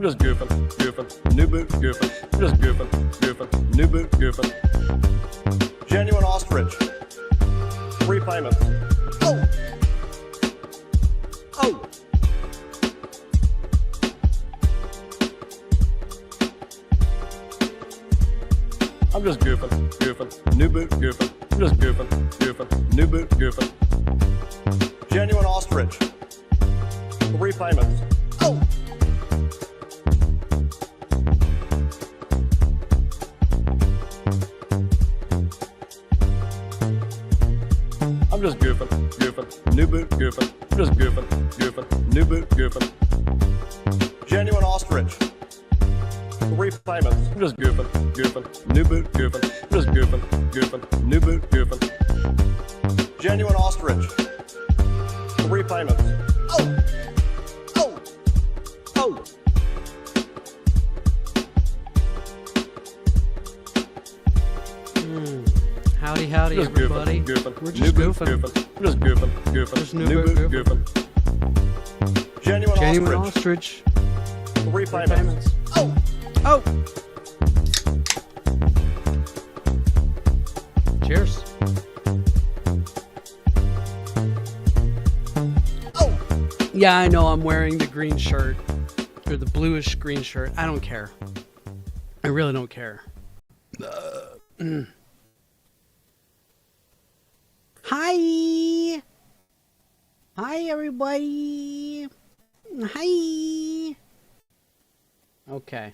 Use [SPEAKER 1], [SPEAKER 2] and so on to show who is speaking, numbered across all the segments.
[SPEAKER 1] just goofing, goofing, new boot goofing. I'm just goofing, goofing, new boot goofing. Genuine ostrich. 3 payments. Oh! Oh! I'm just goofing, goofing, new boot goofing. I'm just goofing, goofing, new boot goofing. Genuine ostrich. 3 payments. Oh! I'm just goofing, goofing, new boot goofing. I'm just goofing, goofing, new boot goofing. Genuine ostrich. 3 payments. I'm just goofing, goofing, new boot goofing. I'm just goofing, goofing, new boot goofing. Genuine ostrich. 3 payments. Oh! Oh! Oh!
[SPEAKER 2] Howdy, howdy,
[SPEAKER 1] Just
[SPEAKER 2] everybody.
[SPEAKER 1] goofing,
[SPEAKER 2] We're
[SPEAKER 1] new
[SPEAKER 2] just
[SPEAKER 1] boot
[SPEAKER 2] goofing.
[SPEAKER 1] goofing. Just goofing, goofing,
[SPEAKER 2] Just
[SPEAKER 1] new boot goofing. Genuine
[SPEAKER 2] Genuine
[SPEAKER 1] ostrich.
[SPEAKER 2] ostrich.
[SPEAKER 1] 3 payments. Oh!
[SPEAKER 2] Oh! Cheers.
[SPEAKER 1] Oh!
[SPEAKER 2] Yeah, I know I'm wearing the green shirt. Or the bluish green shirt. I don't care. I really don't care. Hi! Hi, everybody! Hi! Okay.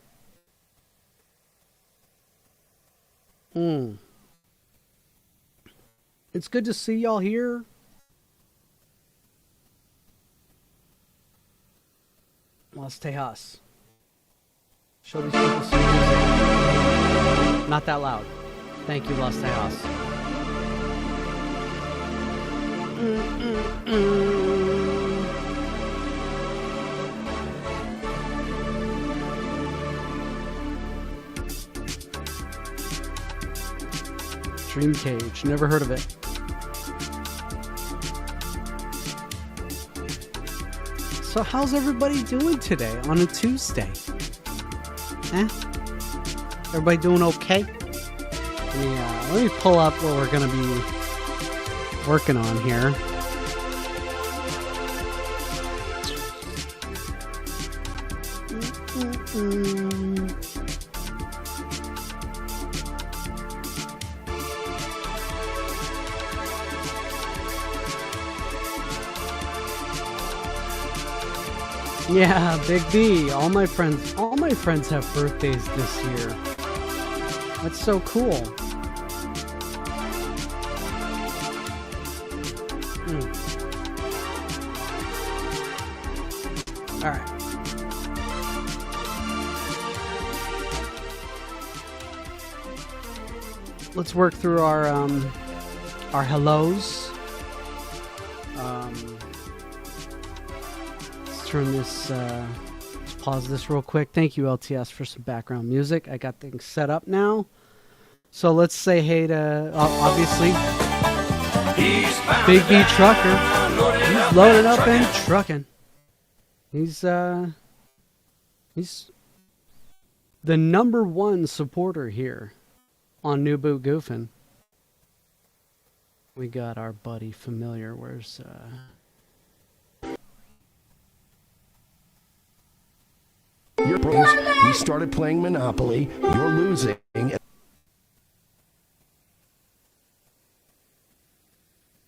[SPEAKER 2] It's good to see y'all here. Las Tejas. Show these people some music. Not that loud. Thank you, Las Tejas. Dream Cage. Never heard of it. So how's everybody doing today on a Tuesday? Everybody doing okay? Let me pull up what we're gonna be working on here. Yeah, Big B. All my friends have birthdays this year. That's so cool. All right. Let's work through our hellos. Let's turn this. Let's pause this real quick. Thank you, LTS, for some background music. I got things set up now. So let's say hey to obviously Big B Trucker. He's loaded up and trucking. He's the #1 supporter here on New Boot Goofin. We got our buddy Familiar. Where's
[SPEAKER 3] You're pros. We started playing Monopoly. You're losing.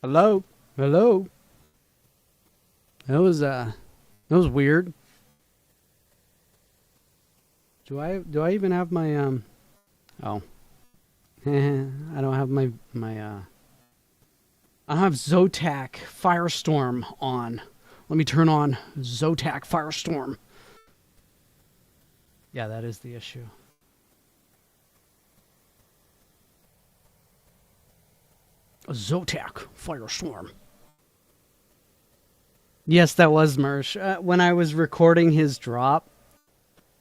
[SPEAKER 2] Hello? Hello? That was weird. Do I even have my oh. I don't have my I don't have Zotac Firestorm on. Let me turn on Zotac Firestorm. Yeah, that is the issue. A Zotac Firestorm. Yes, that was Mersh. When I was recording his drop,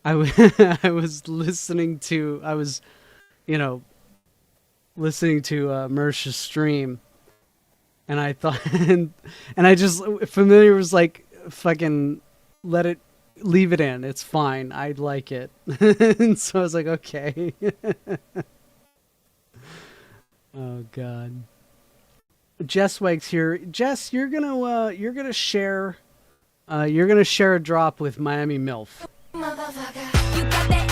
[SPEAKER 2] I was listening to listening to Mersh's stream, and I thought, and I just Familiar was like, fucking let it leave it in. It's fine. I'd like it. And so I was like, okay. Oh God. Jess Wags here. Jess, you're gonna share a drop with Miami MILF.
[SPEAKER 4] Motherfucker, you got that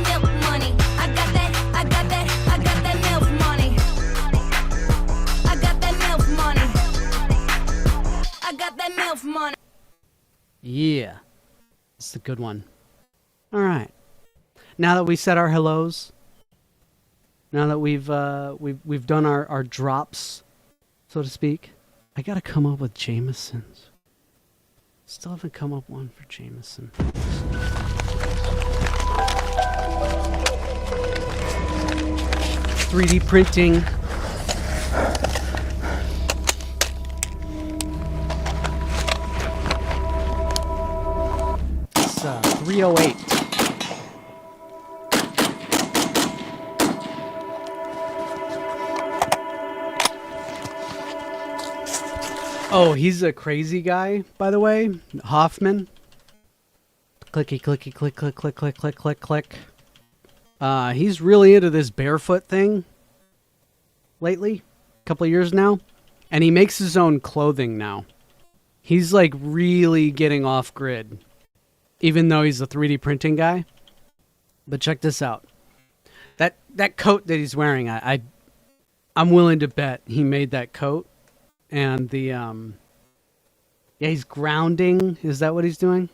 [SPEAKER 4] milk money. I got that milk money. I got that milk money. I got that milk money.
[SPEAKER 2] Yeah. It's a good one. All right. Now that we said our hellos, now that we've done our drops, so to speak, I gotta come up with Jameson's. Still haven't come up one for Jameson. 3D printing. It's 308. Oh, he's a crazy guy, by the way. Hoffman. Clicky, clicky, click, click, click, click, click, click, click. He's really into this barefoot thing lately. A couple of years now. And he makes his own clothing now. He's like really getting off grid. Even though he's a 3D printing guy. But check this out. That coat that he's wearing, I'm willing to bet he made that coat. And the, yeah, he's grounding. Is that what he's doing?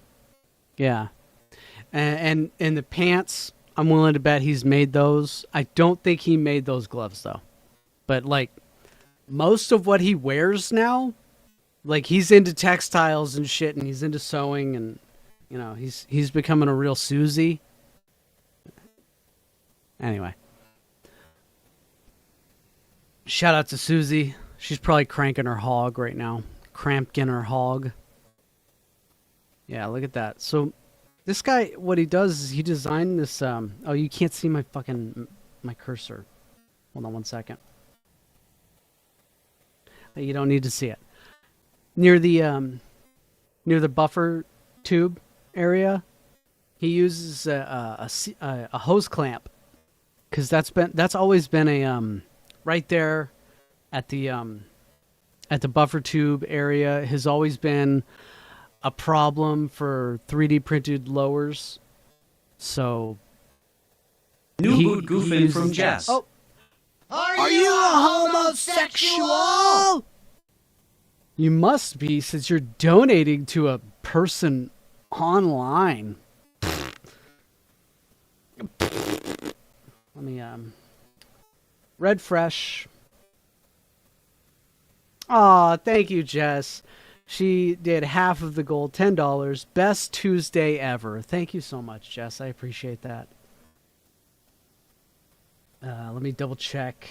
[SPEAKER 2] Yeah. And the pants, I'm willing to bet he's made those. I don't think he made those gloves, though. But, like, most of what he wears now, like, he's into textiles and shit, and he's into sewing, and, you know, he's becoming a real Susie. Anyway. Shout out to Susie. She's probably cranking her hog right now. Cramping her hog. Yeah, look at that. So, this guy, what he does is he designed this, oh, you can't see my cursor. Hold on one second. You don't need to see it. Near the buffer tube area, he uses a hose clamp. Because that's always been a, right there, at the buffer tube area has always been a problem for 3D printed lowers. So
[SPEAKER 5] New Boot Goofin from Jess.
[SPEAKER 2] Oh, are you a homosexual? You must be, since you're donating to a person online. Let me Red Fresh. Aw, thank you, Jess. She did half of the goal, $10. Best Tuesday ever. Thank you so much, Jess. I appreciate that. Let me double check.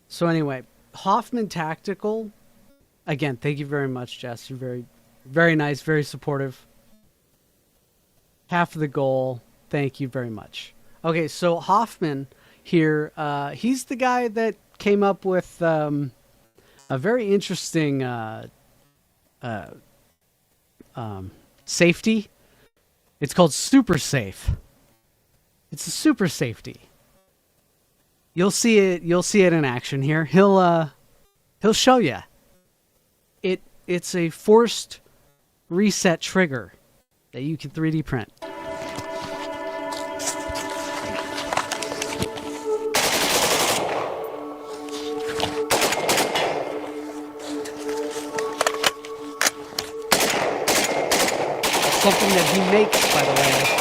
[SPEAKER 2] So anyway, Hoffman Tactical. Again, thank you very much, Jess. You're very, very nice, very supportive. Half of the goal. Thank you very much. Okay, so Hoffman here, he's the guy that came up with a very interesting safety. It's called Super Safe. It's a super safety. You'll see it in action here. He'll show you. It's a forced reset trigger that you can 3D print. Something that he makes, by the way.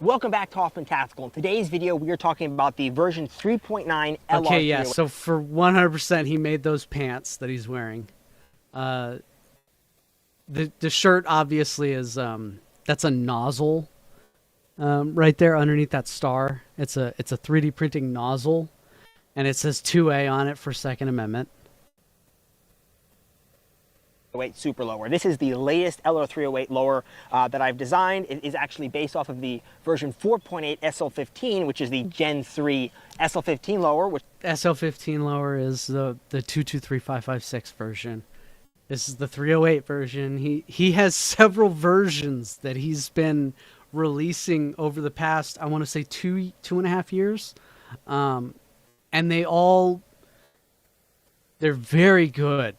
[SPEAKER 6] Welcome back to Hoffman Tactical. In today's video, we are talking about the version 3.9 LR.
[SPEAKER 2] Okay, yeah, so for 100% he made those pants that he's wearing. The shirt obviously is, that's a nozzle right there underneath that star. It's a 3D printing nozzle. And it says 2A on it for Second Amendment.
[SPEAKER 6] Super lower. This is the latest LR308 lower that I've designed. It is actually based off of the version 4.8 SL15, which is the Gen 3 SL15 lower. Which
[SPEAKER 2] SL15 lower is the 223556 version. This is the 308 version. He has several versions that he's been releasing over the past, I want to say 2.5 years. And they're very good.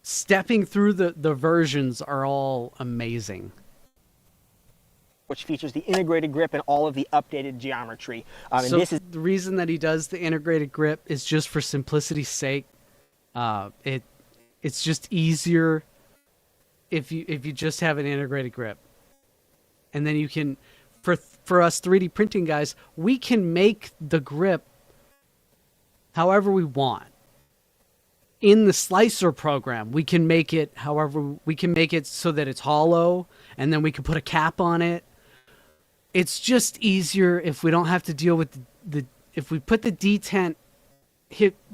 [SPEAKER 2] Stepping through the versions are all amazing.
[SPEAKER 6] which features the integrated grip and all of the updated geometry. And
[SPEAKER 2] So
[SPEAKER 6] this is
[SPEAKER 2] the reason that he does the integrated grip is just for simplicity's sake. It's just easier if you just have an integrated grip, and then you can, for us 3D printing guys, we can make the grip however we want. In the slicer program, we can make it so that it's hollow, and then we can put a cap on it. It's just easier if we don't have to deal with if we put the detent.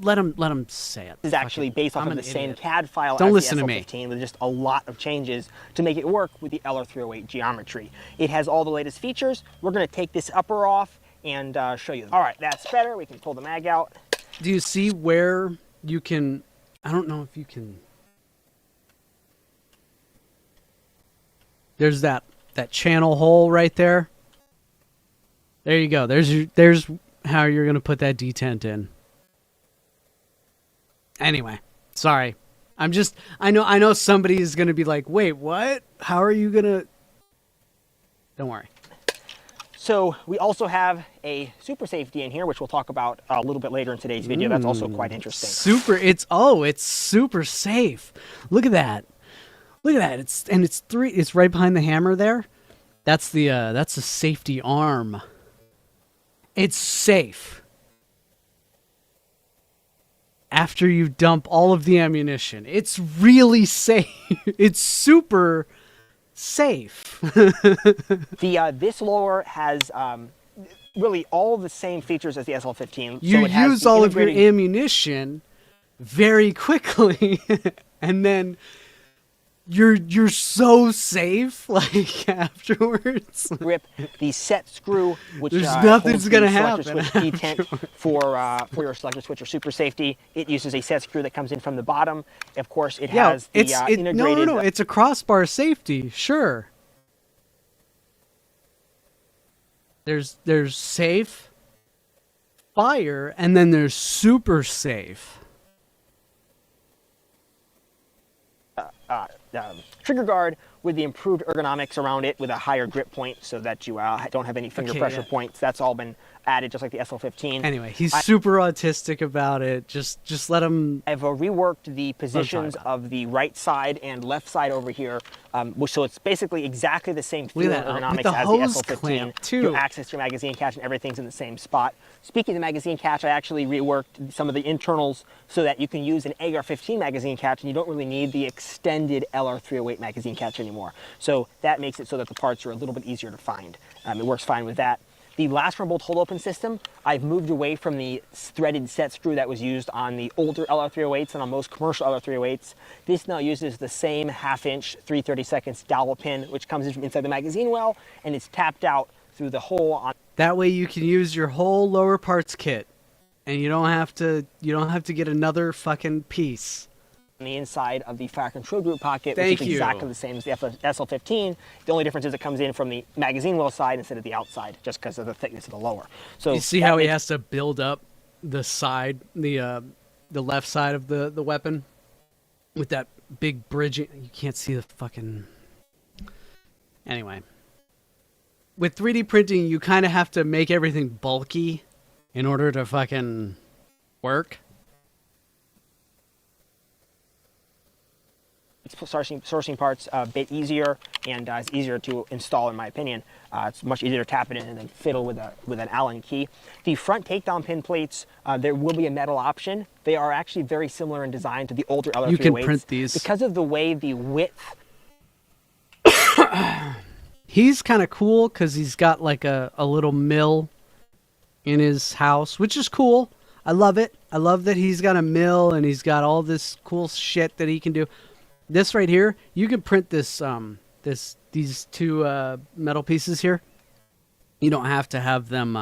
[SPEAKER 2] Let him say it.
[SPEAKER 6] is actually based off
[SPEAKER 2] I'm
[SPEAKER 6] of the
[SPEAKER 2] an
[SPEAKER 6] same
[SPEAKER 2] idiot.
[SPEAKER 6] CAD file
[SPEAKER 2] Don't
[SPEAKER 6] as
[SPEAKER 2] listen
[SPEAKER 6] the
[SPEAKER 2] to me.
[SPEAKER 6] SL15 with just a lot of changes to make it work with the LR308 geometry. It has all the latest features. We're going to take this upper off and show you them. All right, that's better. We can pull the mag out.
[SPEAKER 2] Do you see where you can? I don't know if you can. There's that channel hole right there. There you go. There's how you're gonna put that detent in. Anyway, sorry. I know somebody is gonna be like, wait, what? How are you gonna? Don't worry.
[SPEAKER 6] So we also have a super safety in here, which we'll talk about a little bit later in today's video. That's also quite interesting.
[SPEAKER 2] It's super safe. Look at that. Look at that. It's right behind the hammer there. That's the safety arm. It's safe. After you dump all of the ammunition. It's really safe. It's super safe.
[SPEAKER 6] This lower has really all the same features as the SL15.
[SPEAKER 2] You
[SPEAKER 6] so it has
[SPEAKER 2] use
[SPEAKER 6] the
[SPEAKER 2] all of your
[SPEAKER 6] integrated
[SPEAKER 2] ammunition very quickly, and then you're so safe like afterwards.
[SPEAKER 6] grip, the set screw, which
[SPEAKER 2] There's
[SPEAKER 6] holds
[SPEAKER 2] nothing's
[SPEAKER 6] the
[SPEAKER 2] gonna
[SPEAKER 6] selector
[SPEAKER 2] happen
[SPEAKER 6] switch detent for your selector switch or super safety. It uses a set screw that comes in from the bottom. Of course, it has the integrated.
[SPEAKER 2] No. It's a crossbar safety, sure. There's safe, fire, and then there's super safe.
[SPEAKER 6] Trigger guard with the improved ergonomics around it with a higher grip point so that you don't have any finger pressure points. That's all been added just like the SL15.
[SPEAKER 2] Anyway, he's super autistic about it. Just let him.
[SPEAKER 6] I've reworked the positions of the right side and left side over here, so it's basically exactly the same feel and ergonomics
[SPEAKER 2] the
[SPEAKER 6] as
[SPEAKER 2] hose
[SPEAKER 6] the SL15.
[SPEAKER 2] clamp, too.
[SPEAKER 6] Your access to your magazine catch and everything's in the same spot. Speaking of magazine catch, I actually reworked some of the internals so that you can use an AR-15 magazine catch and you don't really need the extended LR308 magazine catch anymore. So that makes it so that the parts are a little bit easier to find. It works fine with that. The last bolt hold open system, I've moved away from the threaded set screw that was used on the older LR308s and on most commercial LR308s. This now uses the same 1/2 inch 3/32 dowel pin, which comes in from inside the magazine well, and it's tapped out through the hole on.
[SPEAKER 2] That way you can use your whole lower parts kit, and you don't have to get another fucking piece.
[SPEAKER 6] On the inside of the fire control group pocket,
[SPEAKER 2] Thank
[SPEAKER 6] which is
[SPEAKER 2] you.
[SPEAKER 6] exactly the same as the SL15. The only difference is it comes in from the magazine well side instead of the outside, just because of the thickness of the lower. So
[SPEAKER 2] You see how he has to build up the side, the left side of the weapon with that big bridge. You can't see the fucking. Anyway, with 3D printing, you kind of have to make everything bulky in order to fucking work.
[SPEAKER 6] sourcing parts a bit easier and it's easier to install in my opinion. It's much easier to tap it in and then fiddle with an Allen key. The front takedown pin plates, there will be a metal option. They are actually very similar in design to the older LR308s.
[SPEAKER 2] You can print these.
[SPEAKER 6] Because of the way the width.
[SPEAKER 2] He's kind of cool because he's got like a little mill in his house, which is cool. I love it. I love that he's got a mill and he's got all this cool shit that he can do. This right here, you can print this these two metal pieces here. You don't have to have them.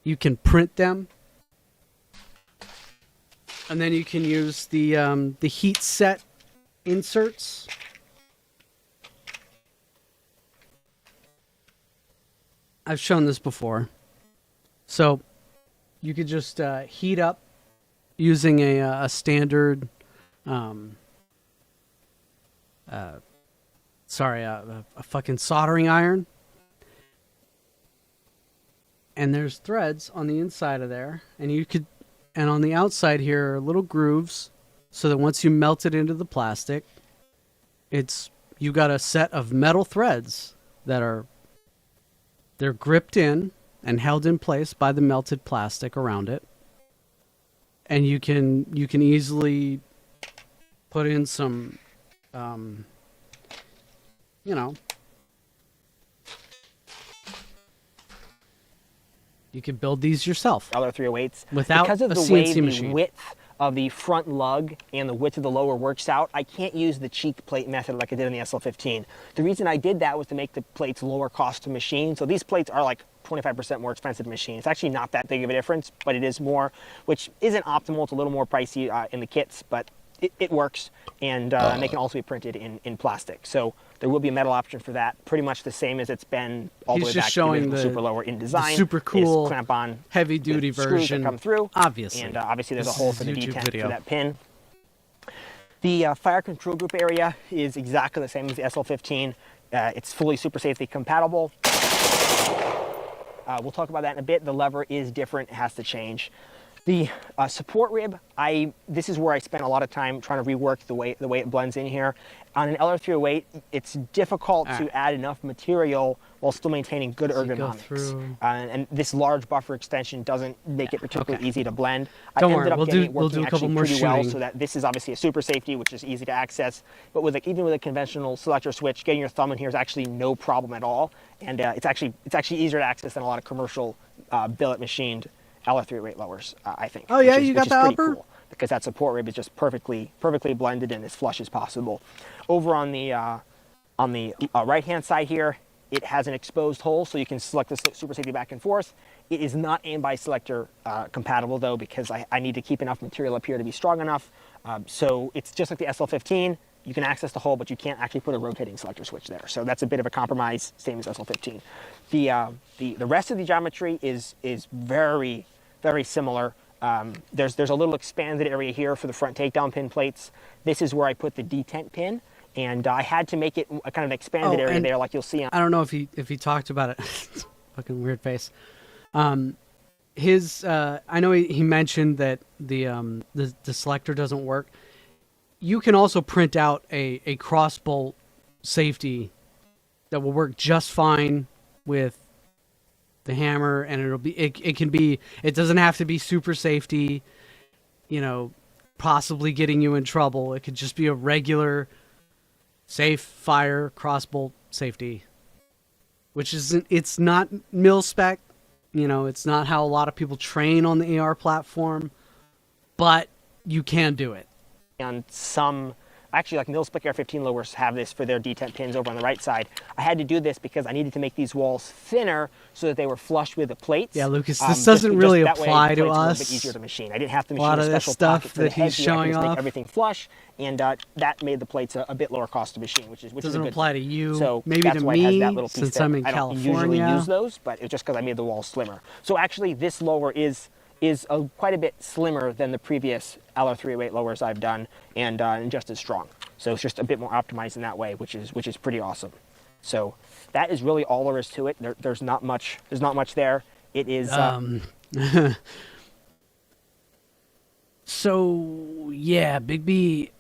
[SPEAKER 2] You can print them, and then you can use the heat set inserts. I've shown this before. So you could just heat up using a standard, a fucking soldering iron. And there's threads on the inside of there, and on the outside here are little grooves, so that once you melt it into the plastic, you got a set of metal threads they're gripped in and held in place by the melted plastic around it. And you can easily put in some, you can build these yourself.
[SPEAKER 6] LR308s.
[SPEAKER 2] Without
[SPEAKER 6] because of
[SPEAKER 2] a
[SPEAKER 6] the way
[SPEAKER 2] CNC
[SPEAKER 6] the
[SPEAKER 2] machine.
[SPEAKER 6] width of the front lug and the width of the lower works out, I can't use the cheek plate method like I did on the SL15. The reason I did that was to make the plates lower cost to machine. So these plates are like 25% more expensive to machine. It's actually not that big of a difference, but it is more, which isn't optimal. It's a little more pricey in the kits, but it works, and they can also be printed in plastic. So there will be a metal option for that, pretty much the same as it's been all the
[SPEAKER 2] He's
[SPEAKER 6] way
[SPEAKER 2] just
[SPEAKER 6] back to
[SPEAKER 2] showing
[SPEAKER 6] the
[SPEAKER 2] the
[SPEAKER 6] super lower in design.
[SPEAKER 2] the super cool
[SPEAKER 6] is clamp on
[SPEAKER 2] heavy-duty
[SPEAKER 6] the screws
[SPEAKER 2] version,
[SPEAKER 6] that come through,
[SPEAKER 2] obviously.
[SPEAKER 6] and obviously there's
[SPEAKER 2] This
[SPEAKER 6] a hole
[SPEAKER 2] is
[SPEAKER 6] for the
[SPEAKER 2] YouTube
[SPEAKER 6] detent
[SPEAKER 2] video.
[SPEAKER 6] for that pin. The fire control group area is exactly the same as the SL15. It's fully super safety compatible. We'll talk about that in a bit. The lever is different, it has to change. The support rib, this is where I spent a lot of time trying to rework the way it blends in here. On an LR308, it's difficult to add enough material while still maintaining good
[SPEAKER 2] So you go
[SPEAKER 6] ergonomics.
[SPEAKER 2] through-
[SPEAKER 6] And this large buffer extension doesn't make it particularly easy to blend.
[SPEAKER 2] Don't
[SPEAKER 6] I
[SPEAKER 2] worry,
[SPEAKER 6] ended up
[SPEAKER 2] we'll
[SPEAKER 6] getting
[SPEAKER 2] do-
[SPEAKER 6] it
[SPEAKER 2] we'll
[SPEAKER 6] working
[SPEAKER 2] do a couple
[SPEAKER 6] actually
[SPEAKER 2] more
[SPEAKER 6] pretty well,
[SPEAKER 2] shooting.
[SPEAKER 6] so that this is obviously a super safety, which is easy to access. But even with a conventional selector switch, getting your thumb in here is actually no problem at all. And it's actually easier to access than a lot of commercial billet machined LR308 lowers, I think.
[SPEAKER 2] Oh, yeah,
[SPEAKER 6] which is-
[SPEAKER 2] you got
[SPEAKER 6] which is
[SPEAKER 2] the
[SPEAKER 6] pretty
[SPEAKER 2] upper?
[SPEAKER 6] cool, because that support rib is just perfectly blended and as flush as possible. Over on the right-hand side here, it has an exposed hole, so you can select the super safety back and forth. It is not aim by selector compatible though, because I need to keep enough material up here to be strong enough. So it's just like the SL15. You can access the hole, but you can't actually put a rotating selector switch there. So that's a bit of a compromise, same as SL15. The rest of the geometry is very, very similar. There's a little expanded area here for the front takedown pin plates. This is where I put the detent pin, and I had to make it a kind of expanded area
[SPEAKER 2] and
[SPEAKER 6] there, like you'll see on.
[SPEAKER 2] I don't know if he talked about it. Fucking weird face. I know he mentioned that the selector doesn't work. You can also print out a cross bolt safety that will work just fine with the hammer, and it doesn't have to be super safety, possibly getting you in trouble. It could just be a regular safe fire cross bolt safety, which it's not mil spec, it's not how a lot of people train on the AR platform, but you can do it.
[SPEAKER 6] On some, actually, like mil-spec AR-15 lowers have this for their detent pins over on the right side. I had to do this because I needed to make these walls thinner so that they were flush with the plates.
[SPEAKER 2] Yeah, Lucas, this doesn't really
[SPEAKER 6] that way
[SPEAKER 2] apply
[SPEAKER 6] the
[SPEAKER 2] to
[SPEAKER 6] plates were a
[SPEAKER 2] us.
[SPEAKER 6] bit easier to machine. I didn't have to
[SPEAKER 2] A
[SPEAKER 6] machine
[SPEAKER 2] lot
[SPEAKER 6] a
[SPEAKER 2] of this
[SPEAKER 6] special
[SPEAKER 2] stuff
[SPEAKER 6] pocket for the
[SPEAKER 2] that
[SPEAKER 6] heads
[SPEAKER 2] he's
[SPEAKER 6] here. I could
[SPEAKER 2] showing
[SPEAKER 6] just make
[SPEAKER 2] off
[SPEAKER 6] everything flush, and that made the plates a bit lower cost to machine, which is a
[SPEAKER 2] Doesn't
[SPEAKER 6] good
[SPEAKER 2] apply
[SPEAKER 6] thing.
[SPEAKER 2] to you,
[SPEAKER 6] So
[SPEAKER 2] maybe
[SPEAKER 6] that's
[SPEAKER 2] to
[SPEAKER 6] why it has
[SPEAKER 2] me,
[SPEAKER 6] that little piece
[SPEAKER 2] since
[SPEAKER 6] that
[SPEAKER 2] I'm in
[SPEAKER 6] I don't usually
[SPEAKER 2] California.
[SPEAKER 6] use those, but it's just because I made the walls slimmer. So actually, this lower is quite a bit slimmer than the previous LR308 lowers I've done, and just as strong. So it's just a bit more optimized in that way, which is pretty awesome. So that is really all there is to it. There's not much there. It is.
[SPEAKER 2] So yeah, Big B.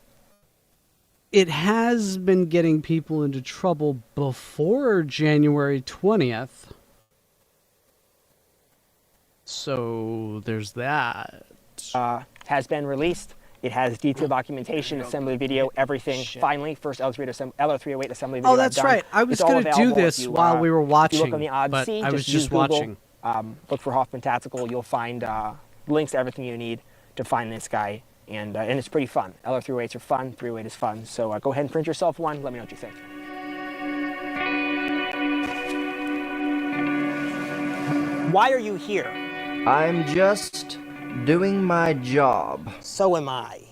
[SPEAKER 2] It has been getting people into trouble before January 20th. So there's that.
[SPEAKER 6] Has been released. It has detailed documentation, assembly video, everything. Finally, first LR308 assembly video.
[SPEAKER 2] Oh, that's
[SPEAKER 6] I've done.
[SPEAKER 2] right. I was
[SPEAKER 6] It's all
[SPEAKER 2] going to do
[SPEAKER 6] available
[SPEAKER 2] this
[SPEAKER 6] if you,
[SPEAKER 2] while we were
[SPEAKER 6] if you
[SPEAKER 2] watching,
[SPEAKER 6] look on the
[SPEAKER 2] but
[SPEAKER 6] Odyssey,
[SPEAKER 2] I was
[SPEAKER 6] use
[SPEAKER 2] just
[SPEAKER 6] Google,
[SPEAKER 2] watching.
[SPEAKER 6] Look for Hoffman Tactical. You'll find links to everything you need to find this guy, and it's pretty fun. LR308s are fun, 308 is fun, so go ahead and print yourself one. Let me know what you think. Why are you here?
[SPEAKER 7] I'm just doing my job.
[SPEAKER 6] So am I.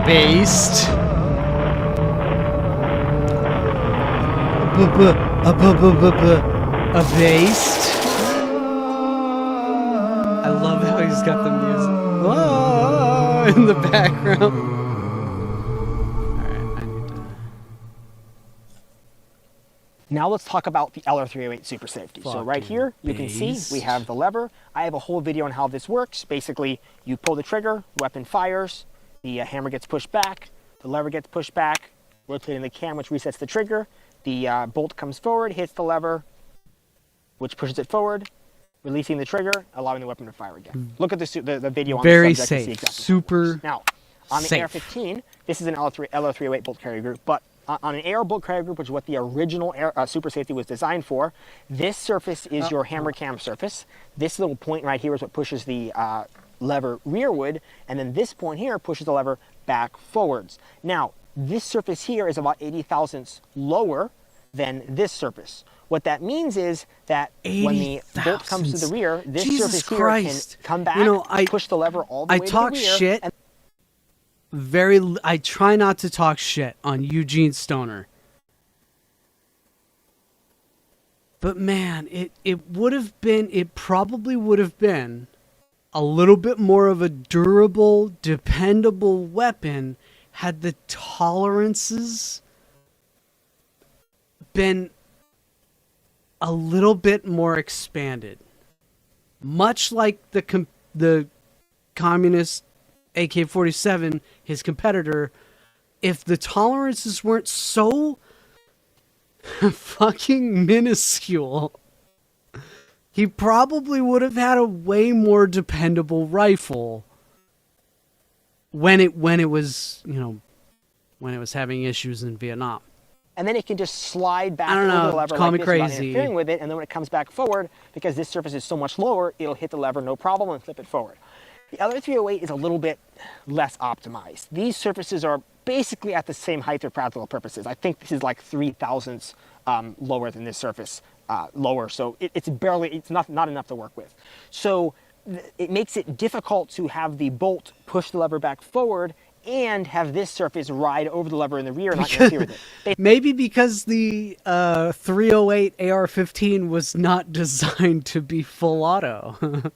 [SPEAKER 2] Based. A based. I love how he's got the music in the background. Alright, I need to...
[SPEAKER 6] Now let's talk about the LR308 Super Safety. So right here, you can see we have the lever. I have a whole video on how this works. Basically, you pull the trigger, weapon fires, the hammer gets pushed back, the lever gets pushed back, rotating the cam, which resets the trigger. The bolt comes forward, hits the lever, which pushes it forward, releasing the trigger, allowing the weapon to fire again. Look at the video on
[SPEAKER 2] very
[SPEAKER 6] the subject
[SPEAKER 2] safe,
[SPEAKER 6] to see exactly
[SPEAKER 2] super
[SPEAKER 6] now, on the
[SPEAKER 2] safe.
[SPEAKER 6] AR-15, this is an LR308 bolt carrier group, but on an AR bolt carrier group, which is what the original Super Safety was designed for, this surface is your hammer cam surface. This little point right here is what pushes the lever rearward, and then this point here pushes the lever back forwards. Now, this surface here is about 80 thousandths lower than this surface. What that means is that when the bolt comes to the rear, this
[SPEAKER 2] Jesus
[SPEAKER 6] surface
[SPEAKER 2] Christ.
[SPEAKER 6] here can come back,
[SPEAKER 2] You know,
[SPEAKER 6] push the lever all the way to the rear.
[SPEAKER 2] I talk shit. I try not to talk shit on Eugene Stoner. But man, it probably would have been a little bit more of a durable, dependable weapon had the tolerances been a little bit more expanded. Much like the communist AK-47, his competitor, if the tolerances weren't so fucking minuscule, he probably would have had a way more dependable rifle when it was, when it was having issues in Vietnam.
[SPEAKER 6] And then it can just slide back
[SPEAKER 2] I don't
[SPEAKER 6] over
[SPEAKER 2] know,
[SPEAKER 6] the lever
[SPEAKER 2] call
[SPEAKER 6] like
[SPEAKER 2] me
[SPEAKER 6] this without
[SPEAKER 2] crazy.
[SPEAKER 6] interfering with it, and then when it comes back forward, because this surface is so much lower, it'll hit the lever no problem and flip it forward. The LR308 is a little bit less optimized. These surfaces are basically at the same height for practical purposes. I think this is like 3 thousandths lower than this surface, so it's not enough to work with. So it makes it difficult to have the bolt push the lever back forward and have this surface ride over the lever in the rear and not interfere with it.
[SPEAKER 2] Maybe because the 308 AR-15 was not designed to be full auto.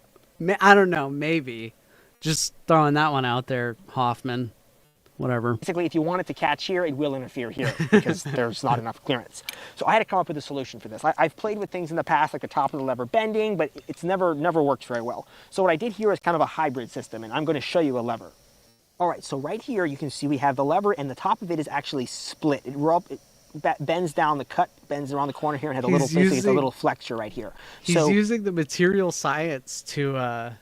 [SPEAKER 2] I don't know, maybe. Just throwing that one out there, Hoffman. Whatever.
[SPEAKER 6] Basically, if you want it to catch here, it will interfere here because there's not enough clearance. So I had to come up with a solution for this. I've played with things in the past, like the top of the lever bending, but it's never worked very well. So what I did here is kind of a hybrid system, and I'm going to show you a lever. All right, so right here you can see we have the lever, and the top of it is actually split. It bends down, the cut bends around the corner here, and has a little, basically it's a little flexure right here.
[SPEAKER 2] He's using the material science to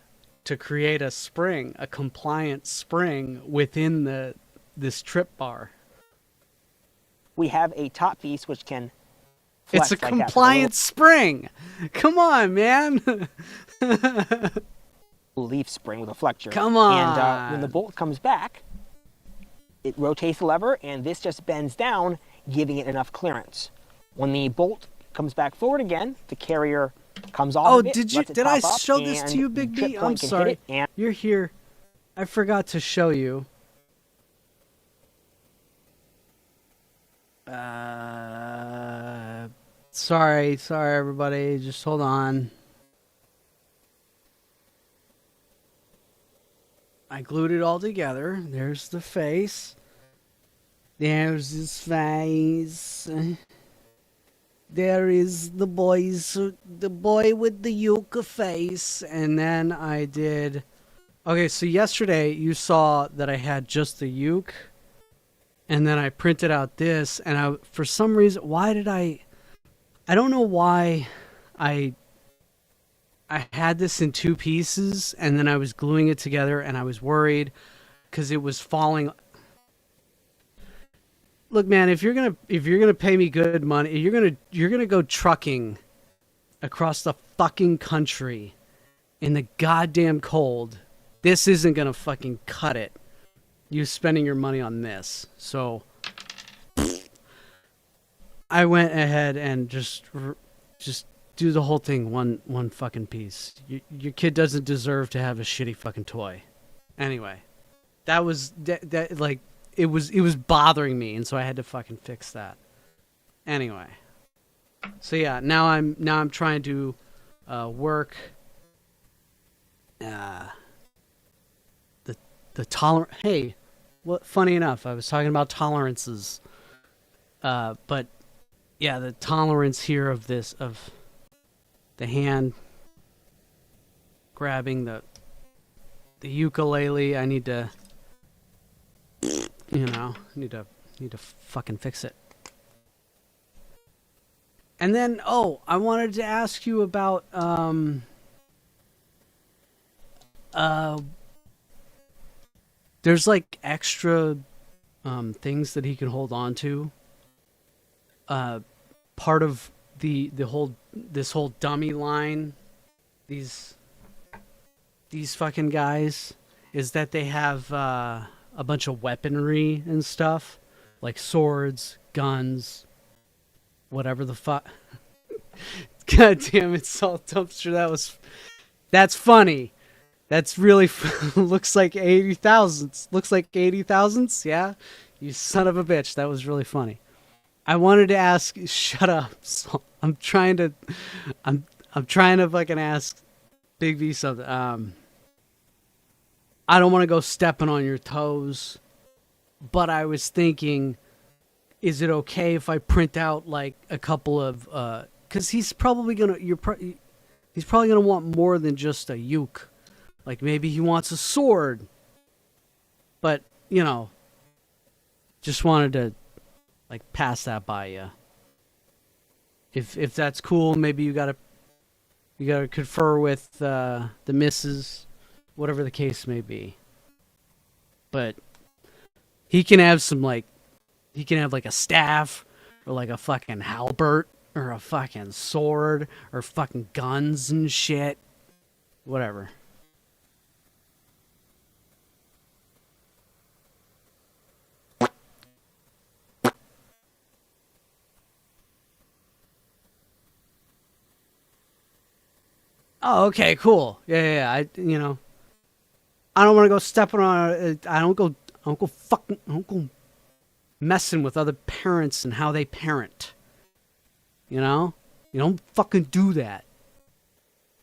[SPEAKER 2] create a spring, a compliant spring within this trip bar.
[SPEAKER 6] We have a top piece which can flex
[SPEAKER 2] It's a
[SPEAKER 6] like
[SPEAKER 2] compliant spring. Come on, man.
[SPEAKER 6] Leaf spring with a flexure.
[SPEAKER 2] Come on.
[SPEAKER 6] And when the bolt comes back, it rotates the lever, and this just bends down, giving it enough clearance. When the bolt comes back forward again, the carrier comes off of it.
[SPEAKER 2] Did I show this to you, Big B? I'm sorry. You're here. I forgot to show you. Sorry, everybody. Just hold on. I glued it all together. There's the face. There's his face. There is the boy with the yucca face. And then I did... Okay, so yesterday you saw that I had just the uke. And then I printed out this. And for some reason, I don't know why I had this in two pieces, and then I was gluing it together, and I was worried because it was falling. Look, man, if you're gonna pay me good money, you're gonna go trucking across the fucking country in the goddamn cold. This isn't gonna fucking cut it. You spending your money on this. So I went ahead and just do the whole thing one fucking piece. Your kid doesn't deserve to have a shitty fucking toy. Anyway, that was that like it was bothering me, and so I had to fucking fix that. Anyway, so yeah, now I'm trying to work the tolerance. Hey, what? Funny enough, I was talking about tolerances, but yeah, the tolerance here of this of the hand grabbing the ukulele. I need to, need to fucking fix it. And then, I wanted to ask you about there's like extra things that he can hold on to. Part of this whole dummy line, these fucking guys, is that they have a bunch of weaponry and stuff, like swords, guns, whatever the fuck. God damn it, Salt Dumpster. That's funny. That's really looks like 80,000. Looks like 80,000. Yeah, you son of a bitch. That was really funny. I wanted to ask. Shut up. I'm trying to fucking ask Big V something. I don't want to go stepping on your toes, but I was thinking, is it okay if I print out like a couple of? Because he's probably gonna want more than just a uke. Like maybe he wants a sword. But just wanted to like pass that by you. If that's cool, maybe you gotta confer with the missus, whatever the case may be. But he can have like a staff or like a fucking halberd or a fucking sword or fucking guns and shit. Whatever. Oh, okay, cool. Yeah. I don't want to go stepping on it. I don't go messing with other parents and how they parent. You don't fucking do that.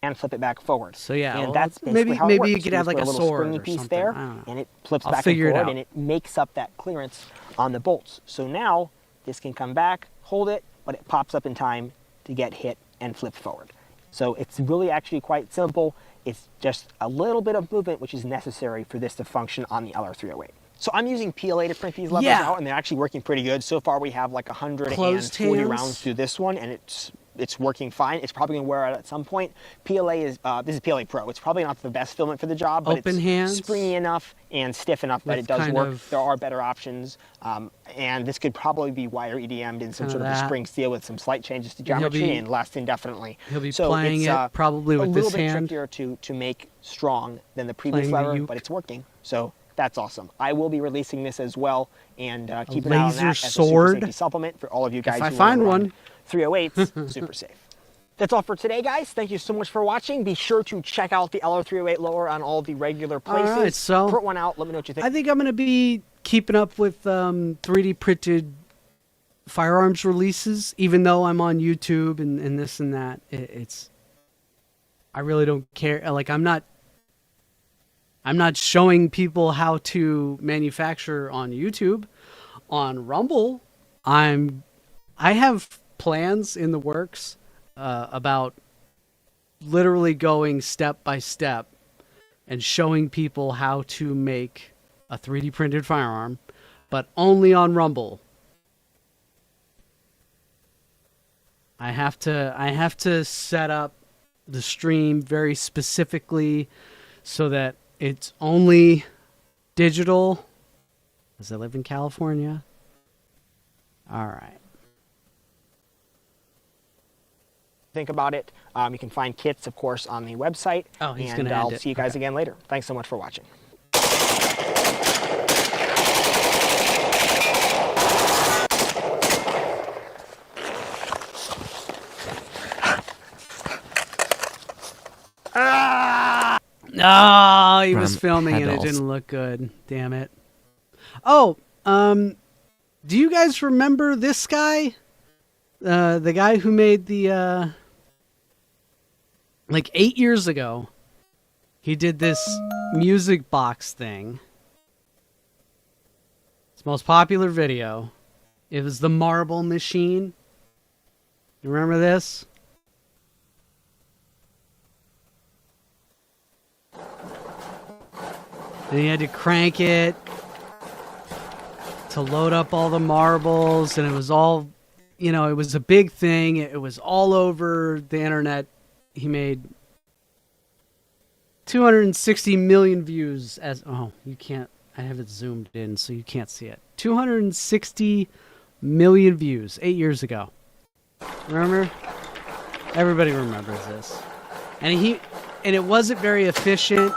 [SPEAKER 6] And flip it back forward.
[SPEAKER 2] So yeah,
[SPEAKER 6] and
[SPEAKER 2] well,
[SPEAKER 6] that's maybe how it works.
[SPEAKER 2] You could have like a
[SPEAKER 6] little
[SPEAKER 2] sword
[SPEAKER 6] springy
[SPEAKER 2] or
[SPEAKER 6] piece
[SPEAKER 2] something.
[SPEAKER 6] there,
[SPEAKER 2] I don't know.
[SPEAKER 6] and it flips
[SPEAKER 2] I'll
[SPEAKER 6] back and
[SPEAKER 2] figure it
[SPEAKER 6] forward,
[SPEAKER 2] out.
[SPEAKER 6] and it makes up that clearance on the bolts. So now this can come back, hold it, but it pops up in time to get hit and flipped forward. So it's really actually quite simple. It's just a little bit of movement which is necessary for this to function on the LR308. So I'm using PLA to print these levers out, and they're actually working pretty good. So far we have like 140 rounds through this one, and it's working fine. It's probably going to wear out at some point. PLA is, this is PLA Pro. It's probably not the best filament for the job, but it's springy enough and stiff enough that it does work. There are better options, and this could probably be wire EDM'd in some sort of a spring steel with some slight changes to geometry and last indefinitely.
[SPEAKER 2] He'll be playing it probably with this hand.
[SPEAKER 6] A little bit trickier to make strong than the previous lever, but it's working. So that's awesome. I will be releasing this as well, and keep an eye on that as a super safety supplement for all of you guys who
[SPEAKER 2] find one.
[SPEAKER 6] 308s, super safe. That's all for today, guys. Thank you so much for watching. Be sure to check out the LR308 lower on all the regular places.
[SPEAKER 2] All right, so
[SPEAKER 6] print one out. Let me know what you think.
[SPEAKER 2] I think I'm going to be keeping up with 3D printed firearms releases, even though I'm on YouTube and this and that. I really don't care. Like I'm not showing people how to manufacture on YouTube. On Rumble, I have plans in the works about literally going step by step and showing people how to make a 3D printed firearm, but only on Rumble. I have to set up the stream very specifically so that it's only digital, as I live in California. All right.
[SPEAKER 6] think about it. You can find kits, of course, on the website.
[SPEAKER 2] Oh, he's
[SPEAKER 6] and
[SPEAKER 2] gonna end
[SPEAKER 6] I'll
[SPEAKER 2] it.
[SPEAKER 6] see you guys
[SPEAKER 2] Okay.
[SPEAKER 6] again later. Thanks so much for watching.
[SPEAKER 2] Oh, he was
[SPEAKER 7] From
[SPEAKER 2] filming and it
[SPEAKER 7] pedals.
[SPEAKER 2] didn't look good. Damn it. Oh, do you guys remember this guy? The guy who made the, like 8 years ago, he did this music box thing. His most popular video. It was the Marble Machine. You remember this? And he had to crank it to load up all the marbles, and it was all, you know, it was a big thing. It was all over the internet. He made 260 million views as, oh, you can't, I have it zoomed in so you can't see it. 260 million views 8 years ago. Remember? Everybody remembers this. And it wasn't very efficient.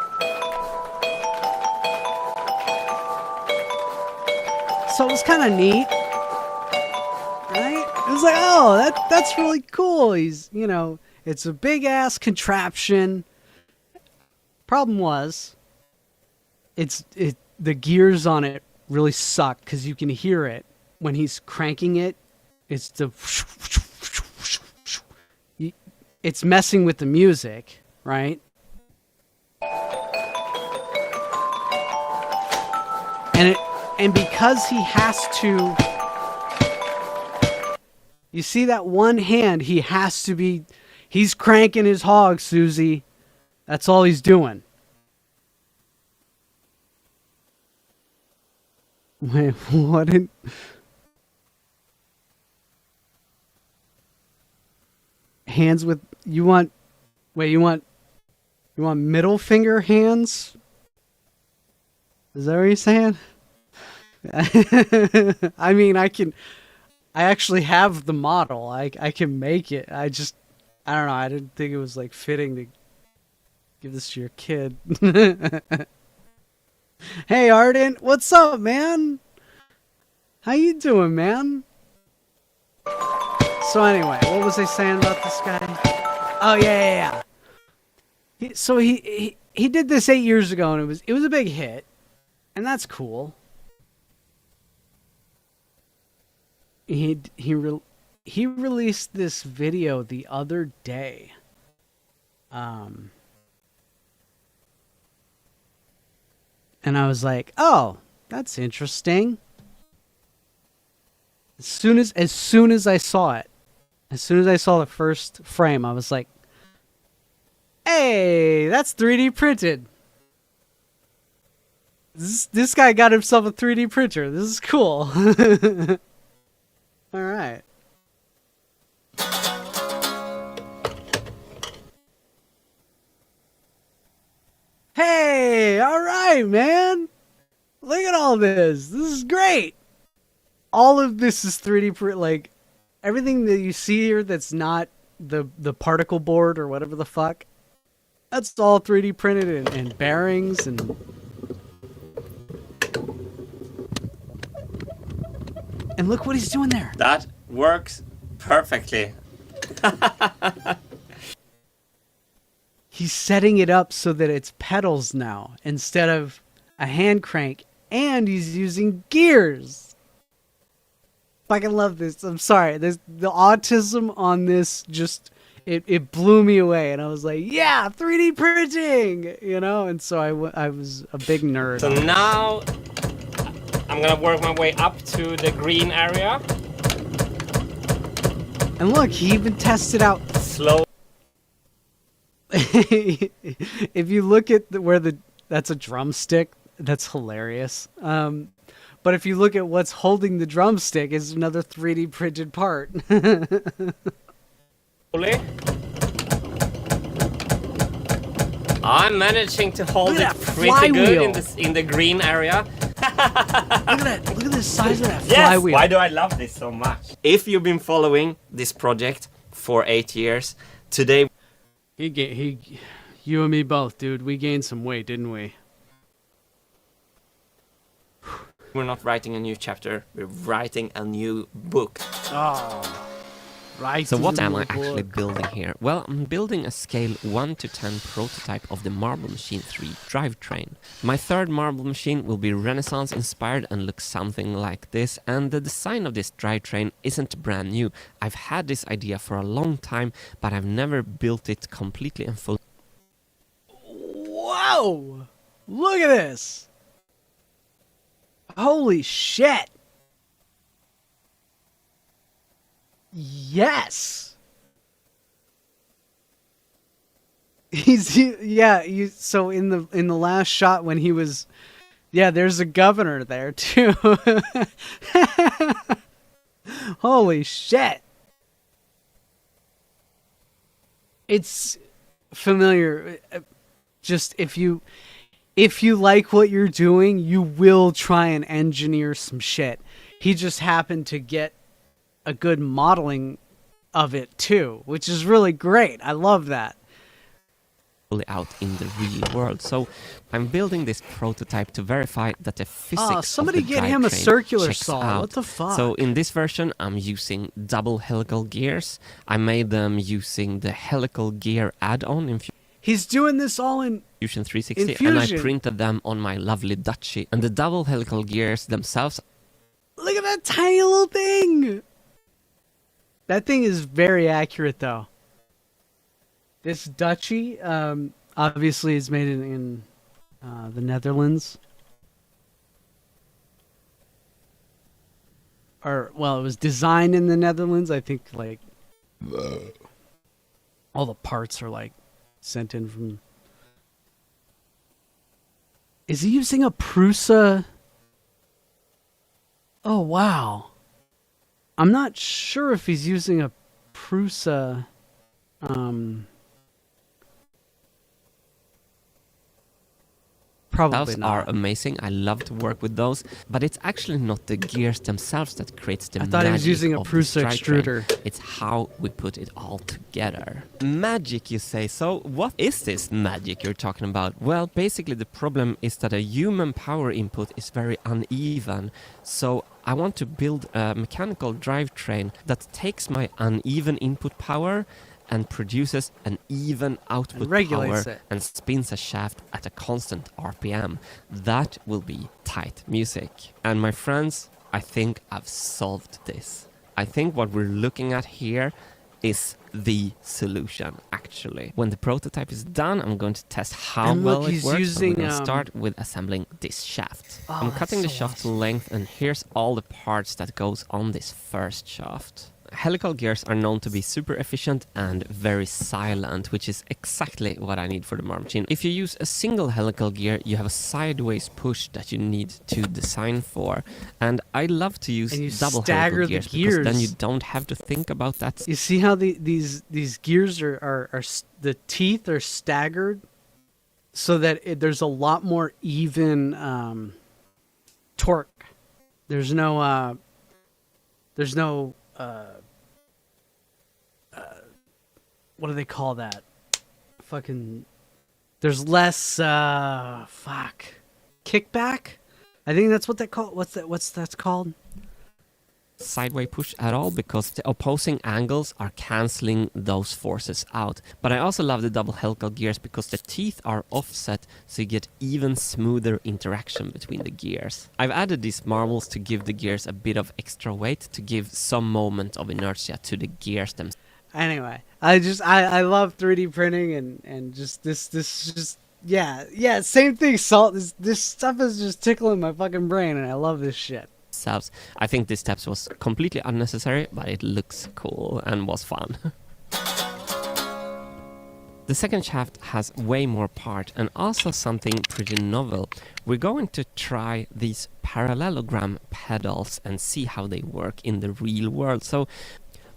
[SPEAKER 2] So it was kind of neat, right? It was like, oh, that's really cool. He's, you know, it's a big ass contraption. Problem was, the gears on it really suck because you can hear it when he's cranking it. It's it's messing with the music, right? And because he has to, you see that one hand, he's cranking his hog, Susie. That's all he's doing. Wait, what? Hands with, you want middle finger hands? Is that what you're saying? I mean, I actually have the model. I can make it. I don't know. I didn't think it was like fitting to give this to your kid. Hey, Arden, what's up, man? How you doing, man? So anyway, what was I saying about this guy? Oh yeah. So he did this 8 years ago, and it was a big hit, and that's cool. He released this video the other day. And I was like, "Oh, that's interesting." As soon as I saw it, as soon as I saw the first frame, I was like, "Hey, that's 3D printed." This guy got himself a 3D printer. This is cool. All right. Hey, all right, man. Look at all this. This is great. All of this is 3D print. Like everything that you see here that's not the particle board or whatever the fuck. That's all 3D printed and bearings and. And look what he's doing there.
[SPEAKER 8] That works perfectly.
[SPEAKER 2] He's setting it up so that it's pedals now instead of a hand crank, and he's using gears. Fucking love this. I'm sorry. The autism on this just it blew me away, and I was like, yeah, 3D printing, you know. And so I was a big nerd.
[SPEAKER 8] So now I'm gonna work my way up to the green area.
[SPEAKER 2] And look, he even tested out
[SPEAKER 8] Slow.
[SPEAKER 2] if you look at that's a drumstick, that's hilarious. But if you look at what's holding the drumstick, is another 3D printed part.
[SPEAKER 8] Slowly. I'm managing to hold
[SPEAKER 2] Look
[SPEAKER 8] it
[SPEAKER 2] at that
[SPEAKER 8] pretty good
[SPEAKER 2] flywheel.
[SPEAKER 8] in the green area.
[SPEAKER 2] Look at that! Look at the size of that
[SPEAKER 8] Yes,
[SPEAKER 2] flywheel.
[SPEAKER 8] why do I love this so much? If you've been following this project for 8 years,
[SPEAKER 9] Today
[SPEAKER 2] You and me both, dude. We gained some weight, didn't we?
[SPEAKER 9] we're not writing a new chapter, we're writing a new book.
[SPEAKER 2] Oh. Right.
[SPEAKER 10] So what am I actually building here? Well, I'm building a scale 1 to 10 prototype of the Marble Machine 3 drivetrain. My third marble machine will be Renaissance inspired and look something like this, and the design of this drivetrain isn't brand new. I've had this idea for a long time, but I've never built it completely and fully.
[SPEAKER 2] Whoa! Look at this! Holy shit! Yes. So in the last shot when he was, there's a governor there too. Holy shit. It's familiar. Just if you like what you're doing, you will try and engineer some shit. He just happened to get a good modeling of it too, which is really great. I love that.
[SPEAKER 10] Out in the real world. So I'm building this prototype to verify that the physics
[SPEAKER 2] somebody
[SPEAKER 10] of the
[SPEAKER 2] get him a
[SPEAKER 10] drivetrain
[SPEAKER 2] circular
[SPEAKER 10] checks
[SPEAKER 2] saw.
[SPEAKER 10] out.
[SPEAKER 2] What the fuck?
[SPEAKER 10] So in this version, I'm using double helical gears. I made them using the helical gear add-on in
[SPEAKER 2] He's doing this all in
[SPEAKER 10] Fusion 360,
[SPEAKER 2] in
[SPEAKER 10] and I
[SPEAKER 2] Fusion.
[SPEAKER 10] printed them on my lovely Dutchie. And the double helical gears themselves.
[SPEAKER 2] Look at that tiny little thing. That thing is very accurate, though. This Dutchie, obviously, is made in the Netherlands. Or, well, it was designed in the Netherlands. I think, like, all the parts are, like, sent in from... Is he using a Prusa? Oh, wow. I'm not sure if he's using a Prusa, probably not.
[SPEAKER 10] Are amazing. I love to work with those, but it's actually not the gears themselves that creates the magic.
[SPEAKER 2] I thought he was using a
[SPEAKER 10] of this
[SPEAKER 2] Prusa
[SPEAKER 10] drivetrain.
[SPEAKER 2] extruder.
[SPEAKER 10] It's how we put it all together. Magic, you say? So what is this magic you're talking about? Well, basically the problem is that a human power input is very uneven. So I want to build a mechanical drivetrain that takes my uneven input power and produces an even output
[SPEAKER 2] regulates
[SPEAKER 10] power
[SPEAKER 2] it.
[SPEAKER 10] and spins a shaft at a constant RPM. That will be tight music. And my friends, I think I've solved this. I think what we're looking at here is the solution, actually. When the prototype is done, I'm going to test how
[SPEAKER 2] And look,
[SPEAKER 10] well it
[SPEAKER 2] he's
[SPEAKER 10] works.
[SPEAKER 2] using,
[SPEAKER 10] We're going to start with assembling this shaft.
[SPEAKER 2] Oh,
[SPEAKER 10] I'm
[SPEAKER 2] that's
[SPEAKER 10] cutting the
[SPEAKER 2] so
[SPEAKER 10] shaft to length, and here's all the parts that goes on this first shaft. Helical gears are known to be super efficient and very silent, which is exactly what I need for the marble machine. If you use a single helical gear, you have a sideways push that you need to design for. And I love to use double helical gears because then you don't have to think about that.
[SPEAKER 2] You see how these gears are the teeth are staggered so that there's a lot more even torque. There's no what do they call that? Fucking, there's less kickback. I think that's what they call. What's that called?
[SPEAKER 10] Sideway push at all, because the opposing angles are cancelling those forces out. But I also love the double helical gears because the teeth are offset, so you get even smoother interaction between the gears. I've added these marbles to give the gears a bit of extra weight, to give some moment of inertia to the gears themselves.
[SPEAKER 2] Anyway, I love 3D printing and just this just same thing. Salt, this stuff is just tickling my fucking brain, and I love this shit.
[SPEAKER 10] I think this step was completely unnecessary, but it looks cool and was fun. The second shaft has way more part and also something pretty novel. We're going to try these parallelogram pedals and see how they work in the real world. So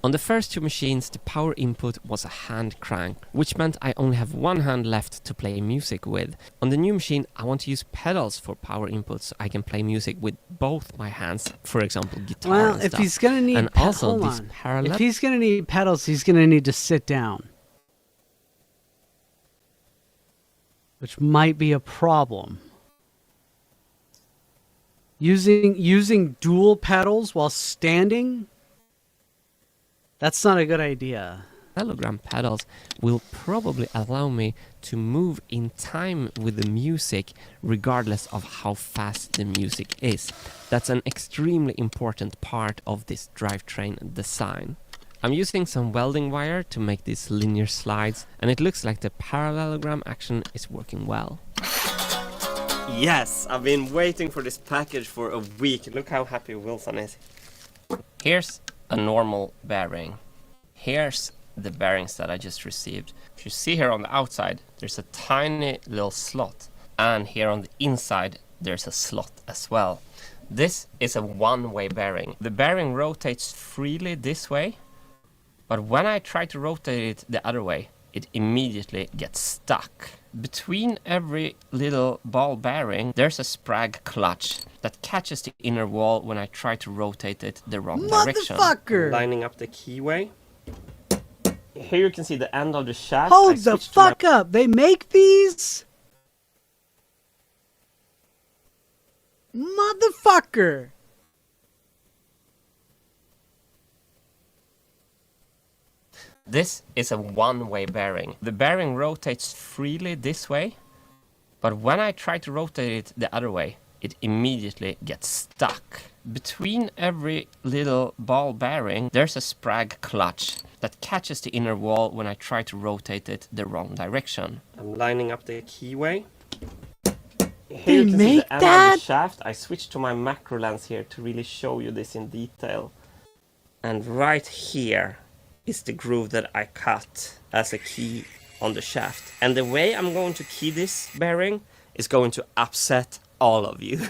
[SPEAKER 10] on the first two machines, the power input was a hand crank, which meant I only have one hand left to play music with. On the new machine, I want to use pedals for power input so I can play music with both my hands, for example, guitar
[SPEAKER 2] Well,
[SPEAKER 10] and
[SPEAKER 2] if
[SPEAKER 10] stuff.
[SPEAKER 2] he's gonna need
[SPEAKER 10] and also these
[SPEAKER 2] if he's gonna need pedals, he's gonna need to sit down. which might be a problem. Using dual pedals while standing? That's not a good idea.
[SPEAKER 10] Parallelogram pedals will probably allow me to move in time with the music regardless of how fast the music is. That's an extremely important part of this drivetrain design. I'm using some welding wire to make these linear slides, and it looks like the parallelogram action is working well.
[SPEAKER 9] Yes, I've been waiting for this package for a week. Look how happy Wilson is. Here's a normal bearing. Here's the bearings that I just received. If you see here on the outside, there's a tiny little slot, and here on the inside there's a slot as well. This is a one-way bearing. The bearing rotates freely this way, but when I try to rotate it the other way, it immediately gets stuck. Between every little ball bearing, there's a sprag clutch that catches the inner wall when I try to rotate it the wrong direction.
[SPEAKER 2] Motherfucker!
[SPEAKER 9] Lining up the keyway. Here you can see the end of the shaft.
[SPEAKER 2] Hold the fuck up! They make these? Motherfucker!
[SPEAKER 9] This is a one-way bearing. The bearing rotates freely this way, but when I try to rotate it the other way, it immediately gets stuck. Between every little ball bearing, there's a sprag clutch that catches the inner wall when I try to rotate it the wrong direction. I'm lining up the keyway. Here you can see the end of the shaft. I switched to my macro lens here to really show you this in detail. And right here is the groove that I cut as a key on the shaft. And the way I'm going to key this bearing is going to upset all of you.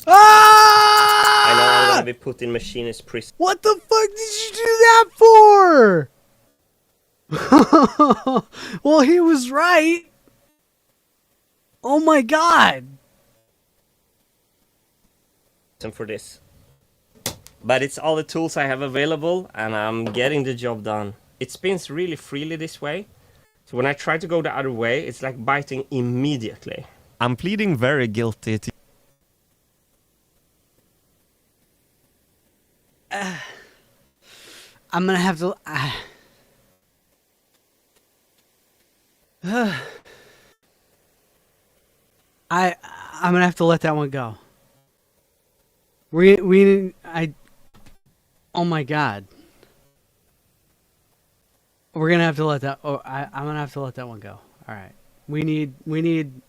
[SPEAKER 2] Ah!
[SPEAKER 9] I know I'm gonna be put in machinist prison.
[SPEAKER 2] What the fuck did you do that for? Well, he was right. Oh my god.
[SPEAKER 9] For this. But it's all the tools I have available, and I'm getting the job done. It spins really freely this way, so when I try to go the other way, it's like biting immediately.
[SPEAKER 10] I'm pleading very guilty to...
[SPEAKER 2] I'm gonna have to... I'm gonna have to let that one go. Oh my god. We're gonna have to let that... I'm gonna have to let that one go. Alright. We need... We need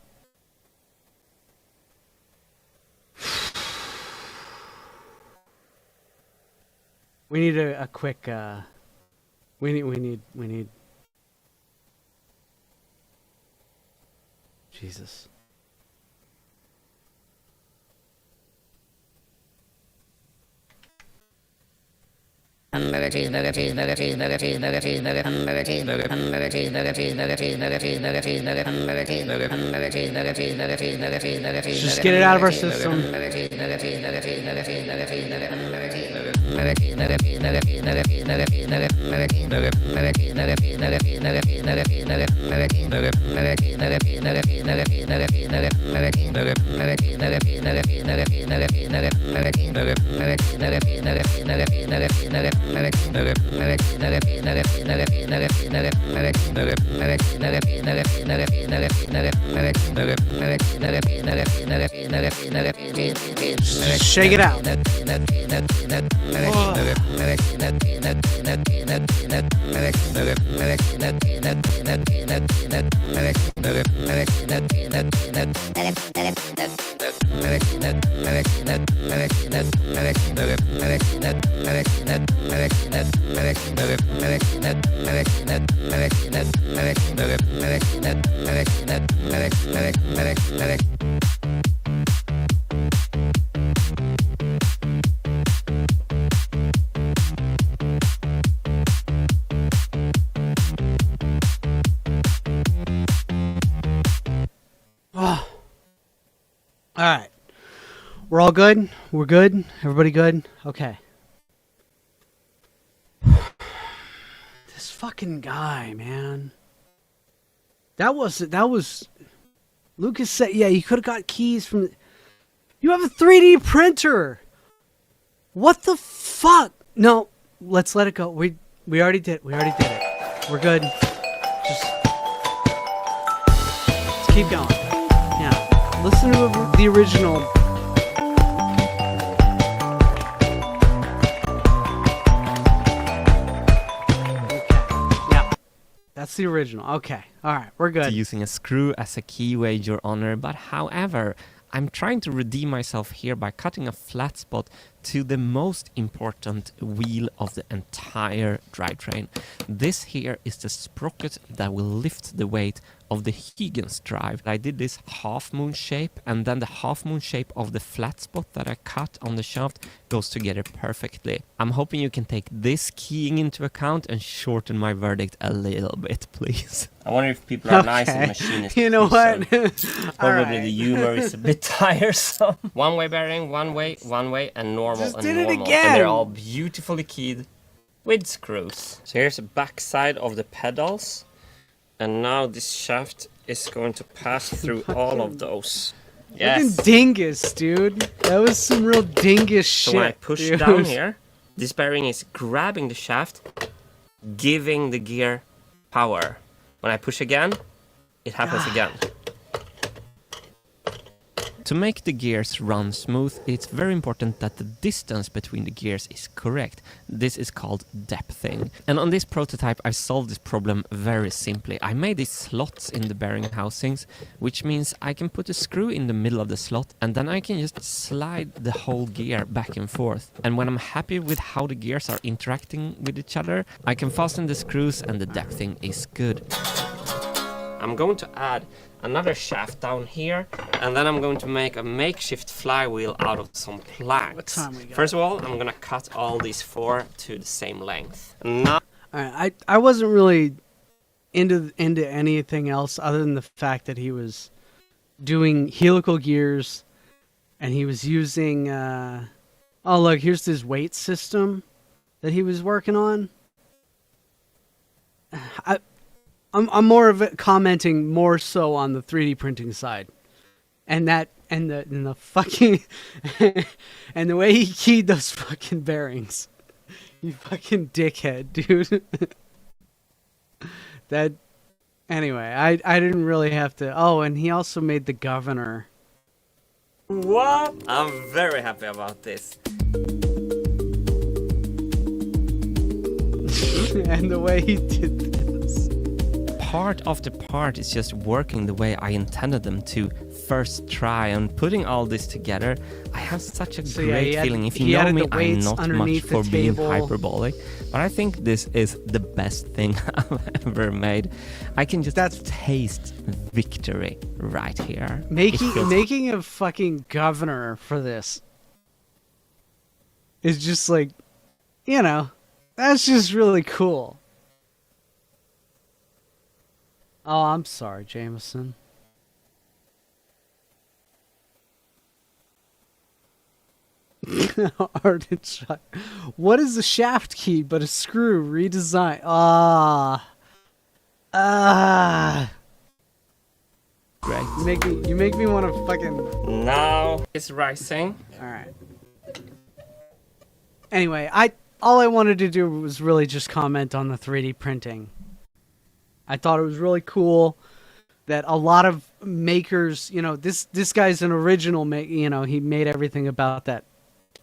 [SPEAKER 2] a quick, we need... Jesus.
[SPEAKER 4] Hamburger, cheeseburger, cheeseburger, cheeseburger, cheeseburger, cheeseburger, hamburger, cheeseburger, hamburger, cheeseburger, cheeseburger, cheeseburger, cheeseburger, cheeseburger, hamburger, cheeseburger, hamburger, cheeseburger, cheeseburger, cheeseburger, cheeseburger, cheeseburger.
[SPEAKER 2] Just get it out of our system.
[SPEAKER 4] Hamburger, cheeseburger, cheeseburger, cheeseburger, cheeseburger, cheeseburger, hamburger, cheeseburger, hamburger, cheeseburger, cheeseburger, cheeseburger, cheeseburger, cheeseburger, hamburger, cheeseburger, hamburger, cheeseburger, cheeseburger, cheeseburger, cheeseburger, cheeseburger, hamburger, cheeseburger, hamburger, cheeseburger, cheeseburger, cheeseburger, cheeseburger, cheeseburger, hamburger, cheeseburger, hamburger, cheeseburger, cheeseburger, cheeseburger, cheeseburger, cheeseburger, hamburger, cheeseburger, hamburger, cheeseburger, cheeseburger, cheeseburger, cheeseburger, cheeseburger,
[SPEAKER 2] Shake it out. Alright. We're all good? We're good? Everybody good? Okay. This fucking guy, man. That was Lucas said, yeah, you could have got keys from. You have a 3D printer. What the fuck? No, let's let it go. We already did. We already did it. We're good. Just let's keep going. Yeah, listen to the original. That's the original. Okay. All right. We're good.
[SPEAKER 10] Using a screw as a keyway, Your Honor, but however, I'm trying to redeem myself here by cutting a flat spot to the most important wheel of the entire drivetrain. This here is the sprocket that will lift the weight of the Huygens drive. I did this half moon shape, and then the half moon shape of the flat spot that I cut on the shaft goes together perfectly. I'm hoping you can take this keying into account and shorten my verdict a little bit, please.
[SPEAKER 9] I wonder if people are nice in machinists.
[SPEAKER 2] You know what?
[SPEAKER 9] Probably the humor is a bit tiresome. One-way bearing, one way, and normal.
[SPEAKER 2] Just
[SPEAKER 9] and
[SPEAKER 2] did it
[SPEAKER 9] normal.
[SPEAKER 2] again.
[SPEAKER 9] And they're all beautifully keyed with screws. So here's the back side of the pedals. And now this shaft is going to pass through all of those. Yes.
[SPEAKER 2] Fucking dingus, dude. That was some real dingus shit.
[SPEAKER 9] So when I push
[SPEAKER 2] dude.
[SPEAKER 9] down here, this bearing is grabbing the shaft, giving the gear power. When I push again, it happens again.
[SPEAKER 10] To make the gears run smooth, it's very important that the distance between the gears is correct. This is called depthing. And on this prototype, I solved this problem very simply. I made these slots in the bearing housings, which means I can put a screw in the middle of the slot, and then I can just slide the whole gear back and forth. And when I'm happy with how the gears are interacting with each other, I can fasten the screws and the depthing is good.
[SPEAKER 9] I'm going to add another shaft down here, and then I'm going to make a makeshift flywheel out of some planks. First of all, I'm gonna cut all these four to the same length. Now,
[SPEAKER 2] I wasn't really into anything else other than the fact that he was doing helical gears, and he was using. Oh look, here's this weight system that he was working on. I'm more of it commenting more so on the 3D printing side, and the fucking and the way he keyed those fucking bearings. You fucking dickhead, dude. That anyway, I didn't really have to. Oh, and he also made the governor.
[SPEAKER 9] what? I'm very happy about this.
[SPEAKER 2] And the way he did this.
[SPEAKER 10] Part after part is just working the way I intended them to first try, and putting all this together, I have such a great feeling. If you know me, I'm not much for being hyperbolic, but I think this is the best thing I've ever made. I can just taste victory right here.
[SPEAKER 2] Making a fucking governor for this is just like, you know, that's just really cool. Oh, I'm sorry, Jameson. Ardent shot. What is a shaft key but a screw redesign? Great. You make me want to fucking.
[SPEAKER 9] Now it's rising.
[SPEAKER 2] All right. Anyway, all I wanted to do was really just comment on the 3D printing. I thought it was really cool that a lot of makers, you know, this guy's an original, you know, he made everything about that.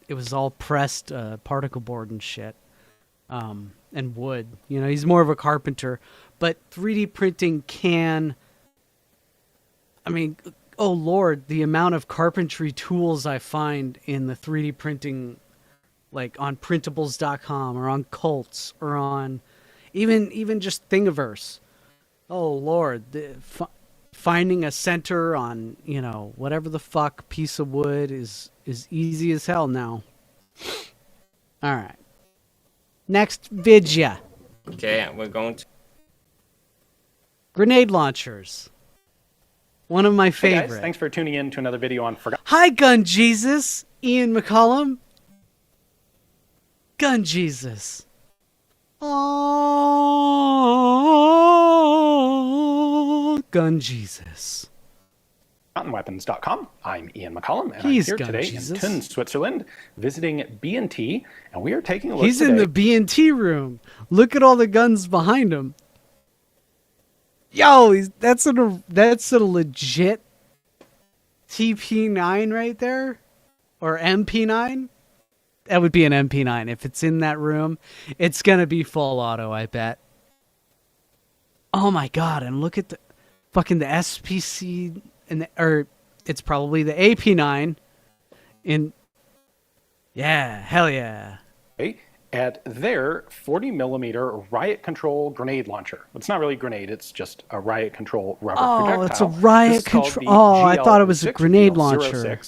[SPEAKER 2] It was all pressed particle board and shit, and wood. You know, he's more of a carpenter, but 3D printing can. I mean, oh Lord, the amount of carpentry tools I find in the 3D printing, like on printables.com or on Cults or on even just Thingiverse. Oh Lord, finding a center on, you know, whatever the fuck piece of wood is easy as hell now. All right. Next vidya.
[SPEAKER 9] Okay, we're going to
[SPEAKER 2] Grenade launchers. One of my favorite.
[SPEAKER 11] Hey guys, thanks for tuning in to another video on Forgotten.
[SPEAKER 2] Hi, Gun Jesus. Ian McCollum. Gun Jesus. Oh, Gun Jesus.
[SPEAKER 11] MountainWeapons.com. I'm Ian McCollum, and
[SPEAKER 2] He's
[SPEAKER 11] I'm here
[SPEAKER 2] Gun
[SPEAKER 11] today
[SPEAKER 2] Jesus.
[SPEAKER 11] in Thun, Switzerland, visiting B&T, and we are taking a look
[SPEAKER 2] He's
[SPEAKER 11] today.
[SPEAKER 2] in the B&T room. Look at all the guns behind him. Yo, that's a legit TP9 right there, or MP9. That would be an MP9 if it's in that room. It's gonna be full auto, I bet. Oh my god! And look at the fucking the SPC or it's probably the AP9. Yeah, hell yeah.
[SPEAKER 11] At their 40mm riot control grenade launcher. It's not really a grenade, it's just a riot control rubber projectile.
[SPEAKER 2] Oh, it's a riot control. Oh, I thought it was a grenade launcher.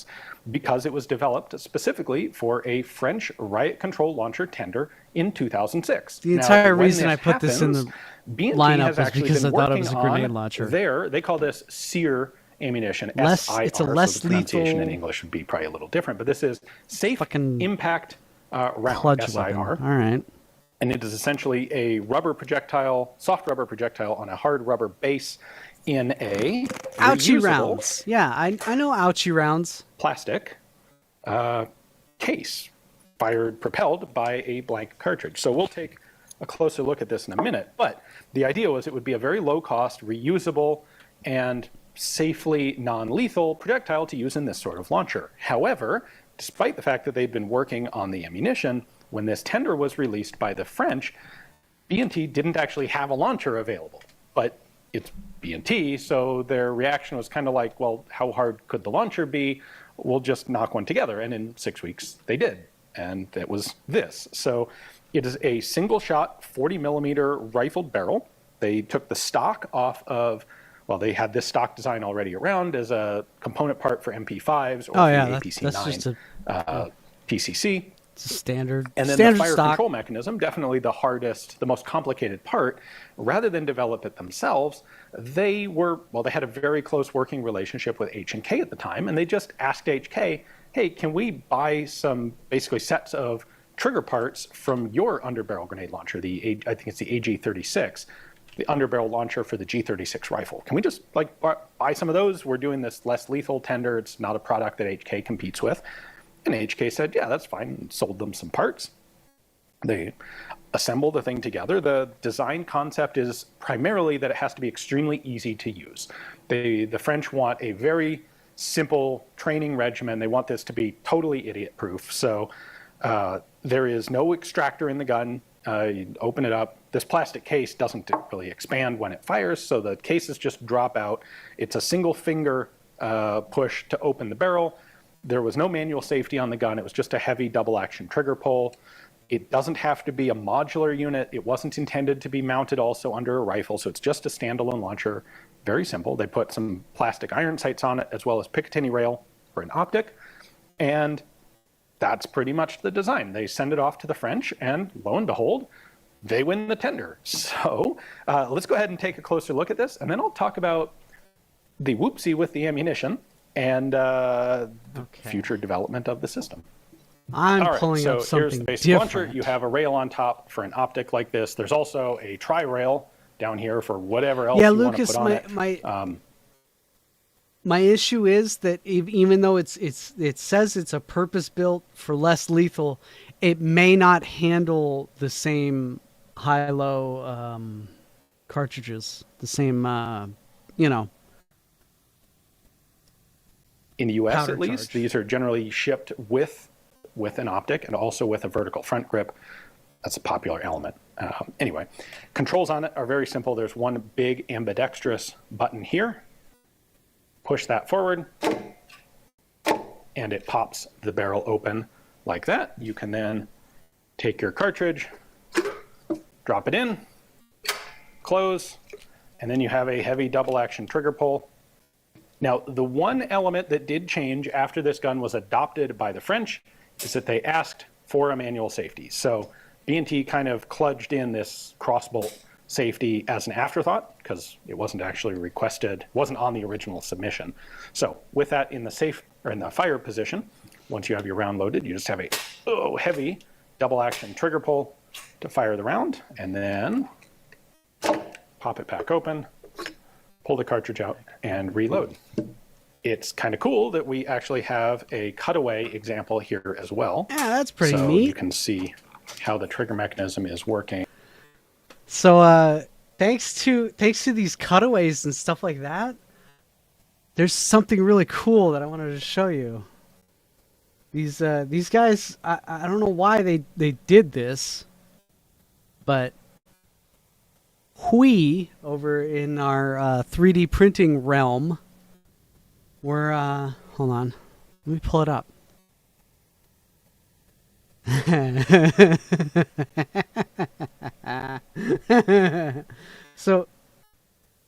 [SPEAKER 11] Because it was developed specifically for a French riot control launcher tender in 2006.
[SPEAKER 2] The entire reason I put this in the lineup was because I thought it was a grenade launcher.
[SPEAKER 11] They call this SEER ammunition.
[SPEAKER 2] It's a less
[SPEAKER 11] so the pronunciation
[SPEAKER 2] lethal
[SPEAKER 11] in English would be probably a little different, but this is safe impact round,
[SPEAKER 2] clutch
[SPEAKER 11] SIR.
[SPEAKER 2] weapon. All right.
[SPEAKER 11] And it is essentially a rubber projectile, soft rubber projectile on a hard rubber base in a
[SPEAKER 2] ouchie rounds. Yeah, I know ouchie rounds.
[SPEAKER 11] Plastic case, propelled by a blank cartridge. So we'll take a closer look at this in a minute. But the idea was it would be a very low-cost, reusable, and safely non-lethal projectile to use in this sort of launcher. However, despite the fact that they'd been working on the ammunition, when this tender was released by the French, B&T didn't actually have a launcher available. But it's B&T, so their reaction was kind of like, well, how hard could the launcher be? We'll just knock one together. And in 6 weeks, they did. And it was this. So it is a single-shot 40mm rifled barrel. They took the stock off of, well, they had this stock design already around as a component part for MP5s or the APC-9 PCC.
[SPEAKER 2] It's a standard.
[SPEAKER 11] And then
[SPEAKER 2] standard
[SPEAKER 11] the fire
[SPEAKER 2] stock.
[SPEAKER 11] control mechanism, definitely the hardest, the most complicated part. Rather than develop it themselves, they had a very close working relationship with H&K at the time, and they just asked HK, hey, can we buy some basically sets of trigger parts from your underbarrel grenade launcher, I think it's the AG-36, the underbarrel launcher for the G-36 rifle. Can we just buy some of those? We're doing this less lethal tender. It's not a product that HK competes with. And HK said, yeah, that's fine, and sold them some parts. They assemble the thing together. The design concept is primarily that it has to be extremely easy to use. The French want a very simple training regimen. They want this to be totally idiot-proof. So there is no extractor in the gun. You open it up. This plastic case doesn't really expand when it fires, so the cases just drop out. It's a single finger push to open the barrel. There was no manual safety on the gun. It was just a heavy double-action trigger pull. It doesn't have to be a modular unit. It wasn't intended to be mounted also under a rifle, so it's just a standalone launcher. Very simple. They put some plastic iron sights on it, as well as Picatinny rail for an optic, and that's pretty much the design. They send it off to the French, and lo and behold, they win the tender. So let's go ahead and take a closer look at this, and then I'll talk about the whoopsie with the ammunition and the future development of the system.
[SPEAKER 2] I'm pulling up something
[SPEAKER 11] here's the basic
[SPEAKER 2] different.
[SPEAKER 11] launcher. You have a rail on top for an optic like this. There's also a tri-rail down here for whatever else you want to put on it.
[SPEAKER 2] My issue is that even though it says it's a purpose-built for less lethal, it may not handle the same high-low cartridges, the same,
[SPEAKER 11] In the U.S.,
[SPEAKER 2] powder
[SPEAKER 11] at least,
[SPEAKER 2] charge.
[SPEAKER 11] these are generally shipped with an optic and also with a vertical front grip. That's a popular element. Anyway, controls on it are very simple. There's one big ambidextrous button here. Push that forward, and it pops the barrel open like that. You can then take your cartridge, drop it in, close, and then you have a heavy double-action trigger pull. Now, the one element that did change after this gun was adopted by the French is that they asked for a manual safety. So B&T kind of kludged in this crossbolt safety as an afterthought because it wasn't actually requested, wasn't on the original submission. So with that in the fire position, once you have your round loaded, you just have a heavy double-action trigger pull to fire the round, and then pop it back open, pull the cartridge out, and reload. It's kind of cool that we actually have a cutaway example here as well.
[SPEAKER 2] Yeah, that's pretty
[SPEAKER 11] so
[SPEAKER 2] neat.
[SPEAKER 11] You can see how the trigger mechanism is working.
[SPEAKER 2] So thanks to these cutaways and stuff like that, there's something really cool that I wanted to show you. These guys, I don't know why they did this, but we over in our 3D printing realm, we're hold on, let me pull it up. So,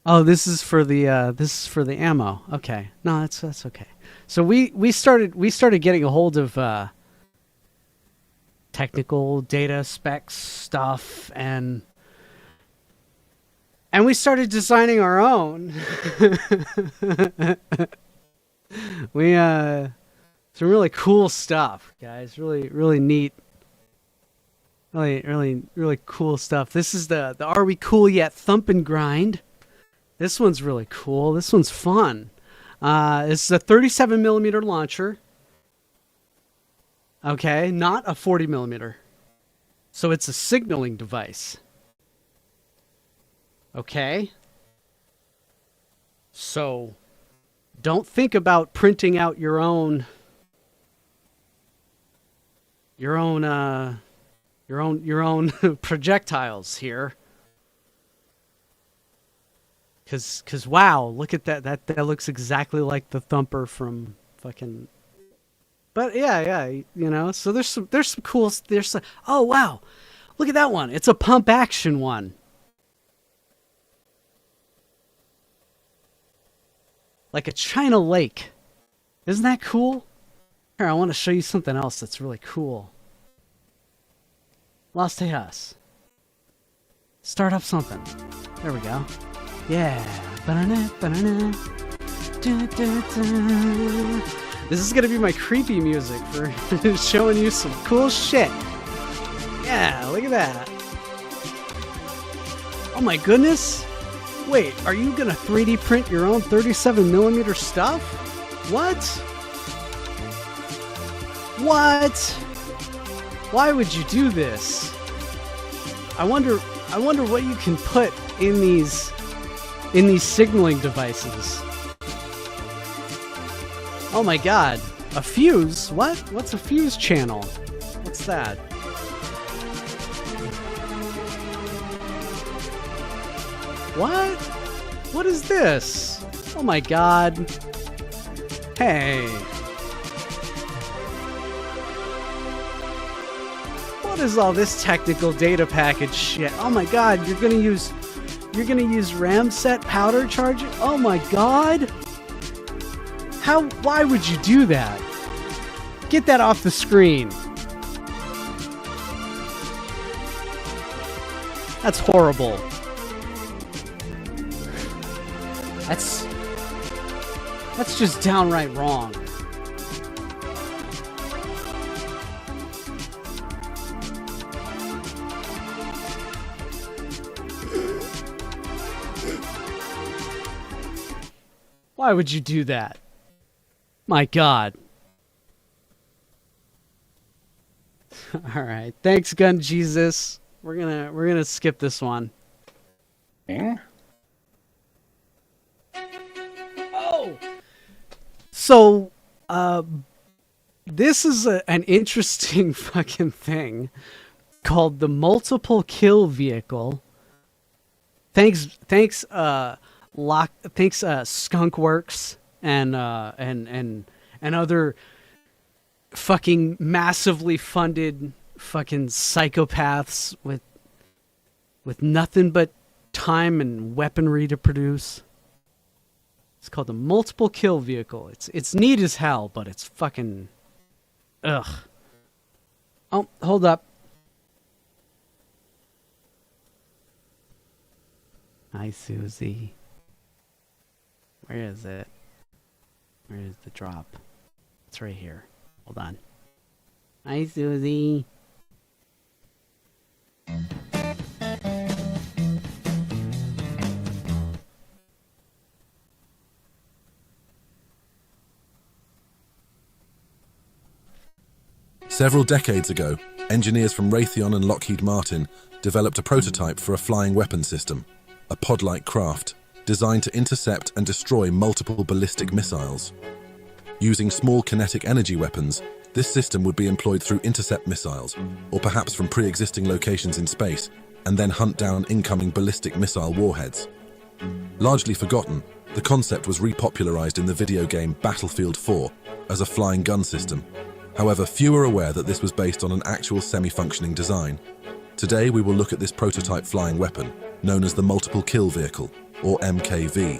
[SPEAKER 2] oh, this is for the ammo. Okay, no, that's okay. So we started getting a hold of technical data specs stuff, and we started designing our own. We some really cool stuff, guys. Really neat. Really cool stuff. This is the Are We Cool Yet Thump and Grind. This one's really cool. This one's fun. This is a 37mm launcher. Okay, not a 40mm. So it's a signaling device. Okay. So don't think about printing out your own projectiles here. Cause wow, look at that. That looks exactly like the thumper from fucking. But yeah, you know. So there's some cool. Oh wow, look at that one. It's a pump action one. Like a China Lake. Isn't that cool? Here, I want to show you something else that's really cool. Lost Tejas. Start up something. There we go. Yeah. Ba-da-na, ba-da-na. Da-da-da. This is gonna be my creepy music for showing you some cool shit. Yeah, look at that. Oh my goodness. Wait, are you gonna 3D print your own 37mm stuff? What? What? Why would you do this? I wonder what you can put in these signaling devices. Oh my god. A fuse? What? What's a fuse channel? What's that? What? What is this? Oh my god. Hey. What is all this technical data package shit? Oh my god, you're gonna use Ramset powder charger? Oh my god. Why would you do that? Get that off the screen. That's horrible. That's just downright wrong. Why would you do that? My god. All right. Thanks, Gun Jesus. We're gonna skip this one. Oh. So, this is an interesting fucking thing called the multiple kill vehicle. Thanks, Skunkworks and other fucking massively funded fucking psychopaths with nothing but time and weaponry to produce. It's called the multiple kill vehicle. It's neat as hell, but it's fucking ugh. Oh, hold up. Hi, Susie. Where is it? Where is the drop? It's right here. Hold on. Hi, Susie.
[SPEAKER 12] Several decades ago, engineers from Raytheon and Lockheed Martin developed a prototype for a flying weapon system, a pod-like craft designed to intercept and destroy multiple ballistic missiles. Using small kinetic energy weapons, this system would be employed through intercept missiles, or perhaps from pre-existing locations in space, and then hunt down incoming ballistic missile warheads. Largely forgotten, the concept was repopularized in the video game Battlefield 4 as a flying gun system. However, few are aware that this was based on an actual semi-functioning design. Today we will look at this prototype flying weapon, known as the Multiple Kill Vehicle, or MKV.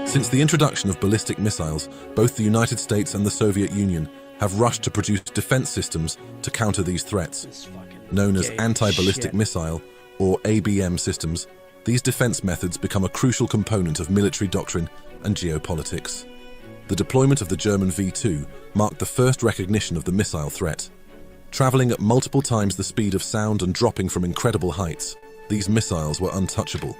[SPEAKER 12] Since the introduction of ballistic missiles, both the United States and the Soviet Union have rushed to produce defense systems to counter these threats. Known as anti-ballistic missile, or ABM systems, these defense methods become a crucial component of military doctrine and geopolitics. The deployment of the German V-2 marked the first recognition of the missile threat. Traveling at multiple times the speed of sound and dropping from incredible heights, these missiles were untouchable.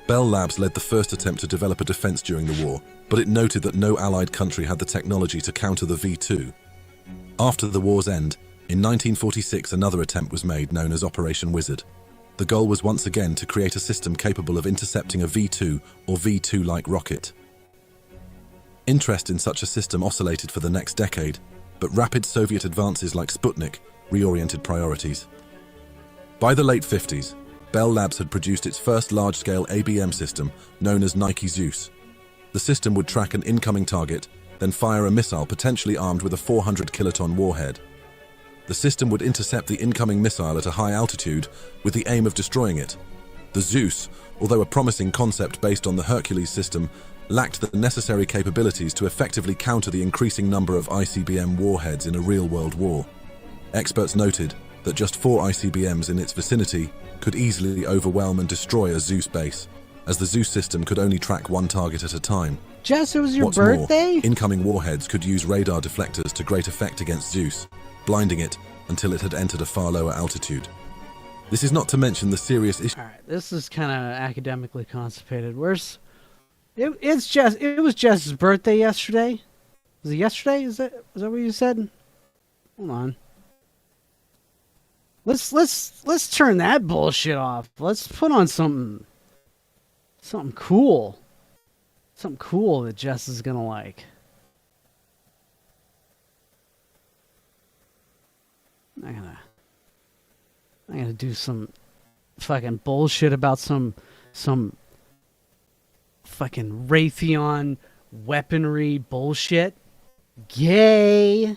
[SPEAKER 12] Bell Labs led the first attempt to develop a defense during the war, but it noted that no Allied country had the technology to counter the V-2. After the war's end, in 1946 another attempt was made known as Operation Wizard. The goal was once again to create a system capable of intercepting a V-2 or V-2-like rocket. Interest in such a system oscillated for the next decade, but rapid Soviet advances like Sputnik reoriented priorities. By the late 50s, Bell Labs had produced its first large-scale ABM system known as Nike Zeus. The system would track an incoming target, then fire a missile potentially armed with a 400-kiloton warhead. The system would intercept the incoming missile at a high altitude with the aim of destroying it. The Zeus, although a promising concept based on the Hercules system, lacked the necessary capabilities to effectively counter the increasing number of ICBM warheads in a real-world war. Experts noted that just 4 ICBMs in its vicinity could easily overwhelm and destroy a Zeus base, as the Zeus system could only track one target at a time.
[SPEAKER 2] Jess, it was your
[SPEAKER 12] What's
[SPEAKER 2] birthday?
[SPEAKER 12] More, incoming warheads could use radar deflectors to great effect against Zeus, blinding it until it had entered a far lower altitude. This is not to mention the serious issue.
[SPEAKER 2] Alright, this is kind of academically constipated. It was Jess's birthday yesterday. Was it yesterday? Is that what you said? Hold on. Let's turn that bullshit off. Let's put on something cool. Something cool that Jess is gonna like. I'm gonna do some fucking bullshit about some fucking Raytheon weaponry bullshit. Gay.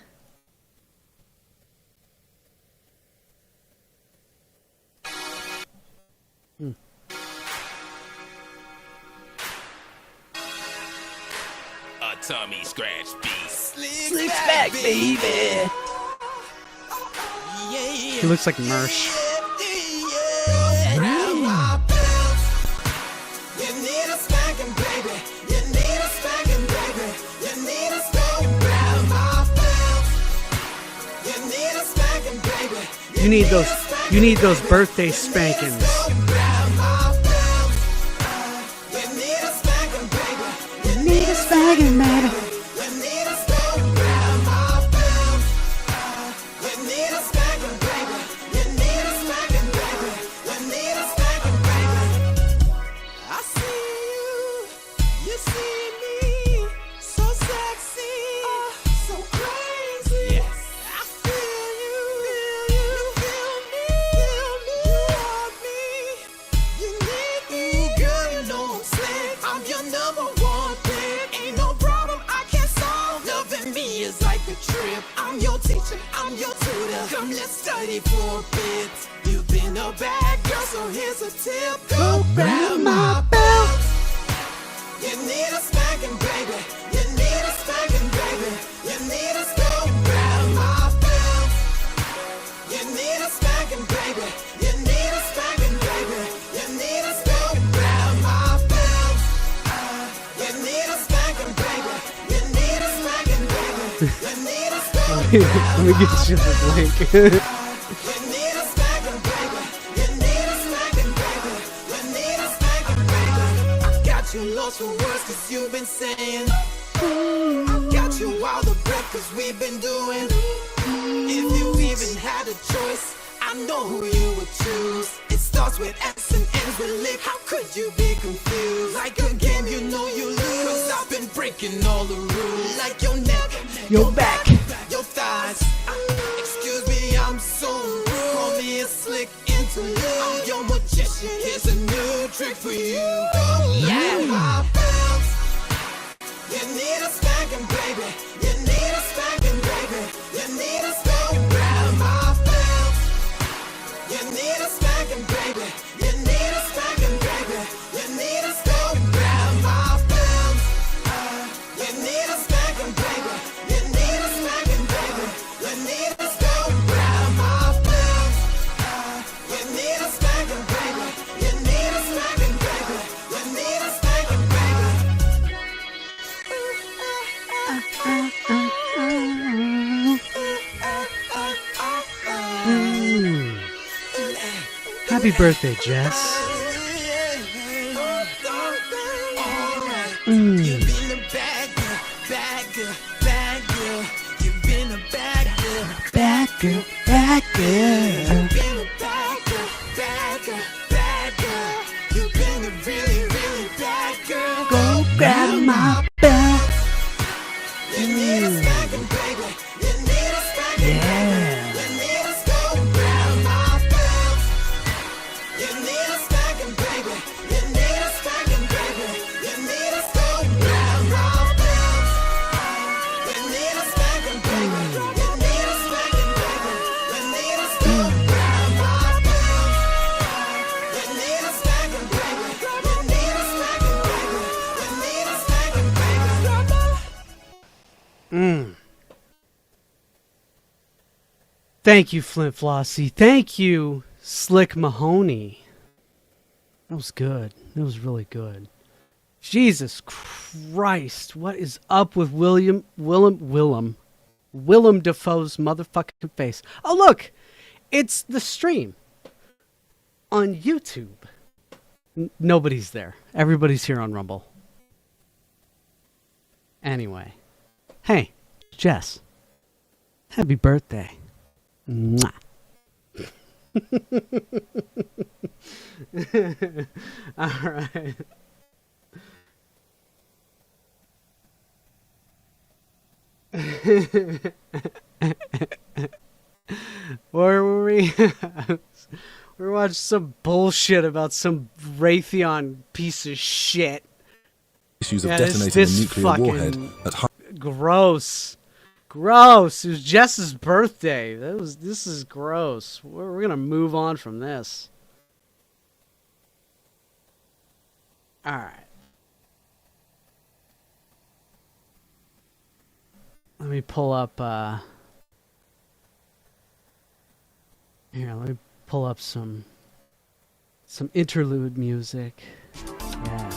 [SPEAKER 13] A tummy scratch piece.
[SPEAKER 2] Slick back, baby. He looks like Mersh. You need those birthday spankings. You need a spanking, baby.
[SPEAKER 4] Go grab my belt. You need a spanking, baby. You need a spanking, baby. You need a go grab my belt. You need a spanking, baby. You need a spanking, baby. You need a go grab my belt. You need a spanking, baby. You need a spanking, baby. You need a go.
[SPEAKER 2] Let me get you the link.
[SPEAKER 4] You lost for words 'cause you
[SPEAKER 13] you've been saying. I got you all the breath, cause we've been doing. If you even had a choice, I know who you would choose. It starts with S and ends with lick. How could you be confused? Like a game you know you lose. Cause I've been breaking all the rules. Like your neck,
[SPEAKER 2] your back,
[SPEAKER 13] your thighs. Excuse me, I'm so rude. Call me a slick interlude. I'm your magician. Here's a new trick for you. Yeah, my bounce. You need a spanking, baby. You need a spanking, baby. You need a spanking, grab my bounce. You need a spanking, baby. You need a spanking, baby. You need a spanking, grab my bounce. You need a spanking, baby. You need a spanking, baby. You need a spanking, grab my bounce. You need a spanking, baby. You need a spanking, baby. You need a spanking, baby.
[SPEAKER 2] Happy birthday, Jess.
[SPEAKER 13] You've been a bad girl, bad girl, bad girl. You've been a bad girl,
[SPEAKER 2] bad girl, bad girl.
[SPEAKER 13] You've been a bad girl, bad girl, bad girl. You've been a really, really bad girl.
[SPEAKER 2] Go grab my belt.
[SPEAKER 13] You need a spanking, baby. You need a spanking,
[SPEAKER 2] Yeah.
[SPEAKER 13] baby. You need a spanking, grab my belt. You need a spanking, baby. You need a spanking, baby. You need a spanking, grab my belt. You need a spanking, baby. You need a spanking, baby. You need a spanking, grab my belt. You need a spanking, baby. You need a spanking, baby. You need a spanking, baby.
[SPEAKER 2] Thank you, Flint Flossie. Thank you, Slick Mahoney. That was good. That was really good. Jesus Christ, what is up with Willem Dafoe's motherfucking face? Oh, look, it's the stream on YouTube. Nobody's there. Everybody's here on Rumble. Anyway, hey, Jess, happy birthday. Mwah. All right. Where were we? We were watching some bullshit about some Raytheon piece of shit.
[SPEAKER 12] Issues of
[SPEAKER 2] Yeah,
[SPEAKER 12] detonating
[SPEAKER 2] this
[SPEAKER 12] a nuclear
[SPEAKER 2] fucking
[SPEAKER 12] warhead at high.
[SPEAKER 2] Gross. Gross. It was Jess's birthday. This is gross. We're gonna move on from this. Alright. Let me pull up here, let me pull up some interlude music. Yeah.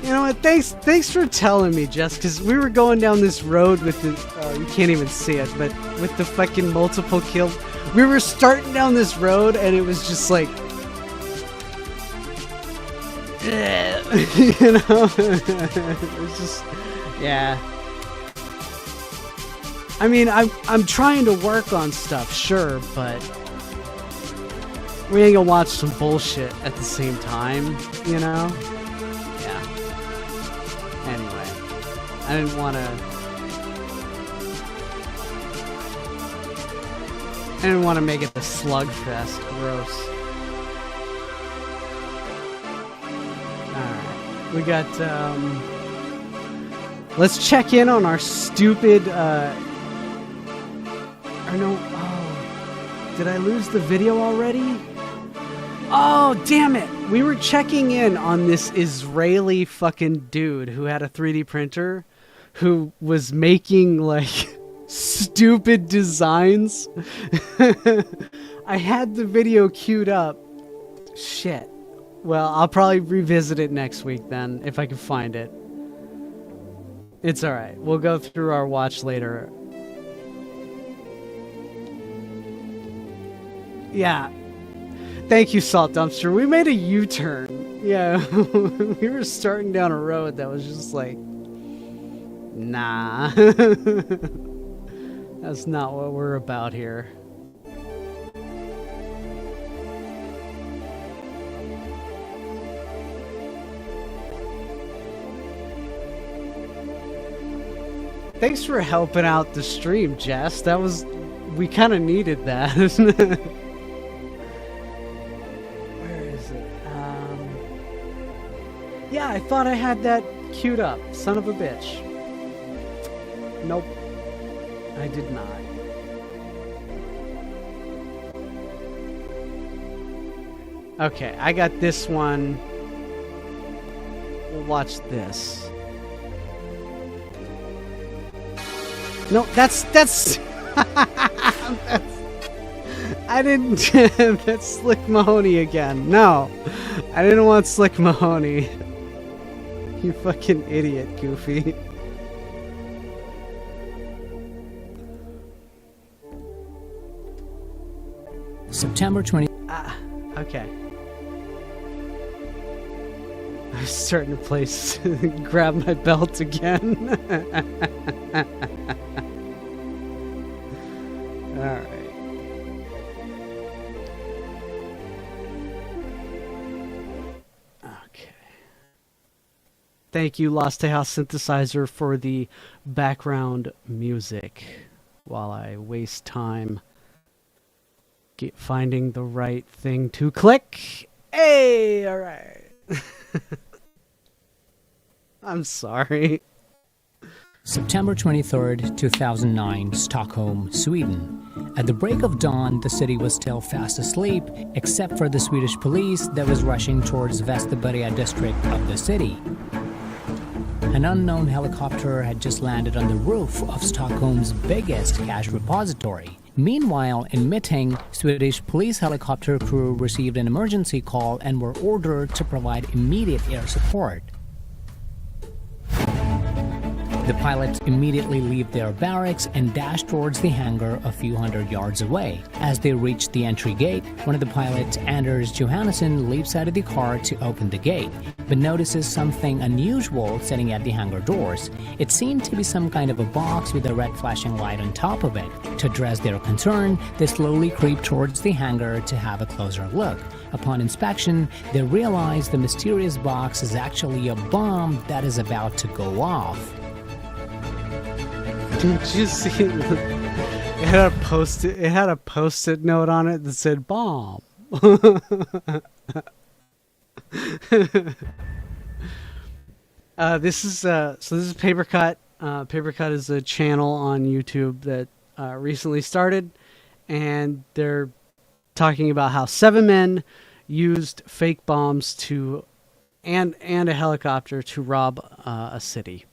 [SPEAKER 2] You know what? Thanks for telling me, Jess, because we were going down this road with the you can't even see it, but with the fucking multiple kill. We were starting down this road and it was just like you know, it was just, yeah. I mean, I'm trying to work on stuff, sure, but we ain't gonna watch some bullshit at the same time, you know? Yeah. Anyway, I didn't want to make it a slugfest. Gross. Alright. We got, let's check in on our stupid, did I lose the video already? Oh, damn it. We were checking in on this Israeli fucking dude who had a 3D printer who was making, like, stupid designs. I had the video queued up. Shit. Well, I'll probably revisit it next week then, if I can find it. It's alright. We'll go through our watch later. Yeah. Thank you, Salt Dumpster. We made a U-turn. Yeah, we were starting down a road that was just like, nah. That's not what we're about here. Thanks for helping out the stream, Jess. That was... we kind of needed that. Where is it? Yeah, I thought I had that queued up. Son of a bitch. Nope. I did not. Okay, I got this one. We'll watch this. No, that's I didn't. That's Slick Mahoney again. No, I didn't want Slick Mahoney. You fucking idiot, Goofy.
[SPEAKER 14] September 20.
[SPEAKER 2] Okay. I'm starting to place. Grab my belt again. Alright. Okay. Thank you, Lost House Synthesizer, for the background music while I waste time finding the right thing to click. Hey! Alright. I'm sorry.
[SPEAKER 14] September 23rd, 2009, Stockholm, Sweden. At the break of dawn, the city was still fast asleep, except for the Swedish police that was rushing towards Västerberga district of the city. An unknown helicopter had just landed on the roof of Stockholm's biggest cash repository. Meanwhile, in Mitting, Swedish police helicopter crew received an emergency call and were ordered to provide immediate air support. The pilots immediately leave their barracks and dash towards the hangar a few hundred yards away. As they reach the entry gate, one of the pilots, Anders Johannesson, leaps out of the car to open the gate, but notices something unusual sitting at the hangar doors. It seemed to be some kind of a box with a red flashing light on top of it. To address their concern, they slowly creep towards the hangar to have a closer look. Upon inspection, they realize the mysterious box is actually a bomb that is about to go off.
[SPEAKER 2] Did you see it? It had a post-it note on it that said bomb. This is Papercut. Papercut is a channel on YouTube that recently started, and they're talking about how 7 men used fake bombs to and a helicopter to rob a city.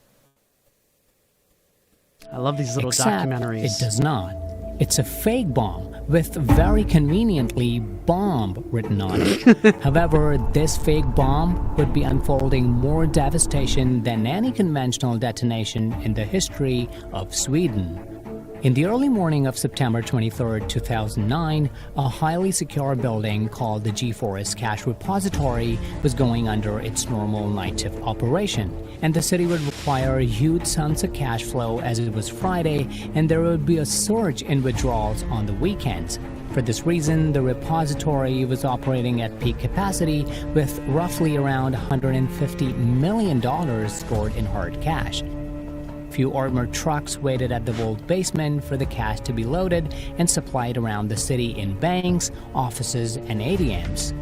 [SPEAKER 2] I love these little documentaries.
[SPEAKER 14] It does not. It's a fake bomb with very conveniently bomb written on it. However, this fake bomb would be unfolding more devastation than any conventional detonation in the history of Sweden. In the early morning of September 23, 2009, a highly secure building called the G4S Cash Repository was going under its normal night shift operation, and the city would require huge sums of cash flow as it was Friday, and there would be a surge in withdrawals on the weekends. For this reason, the repository was operating at peak capacity with roughly around $150 million stored in hard cash. Few armored trucks waited at the vault basement for the cash to be loaded and supplied around the city in banks, offices, and ATMs.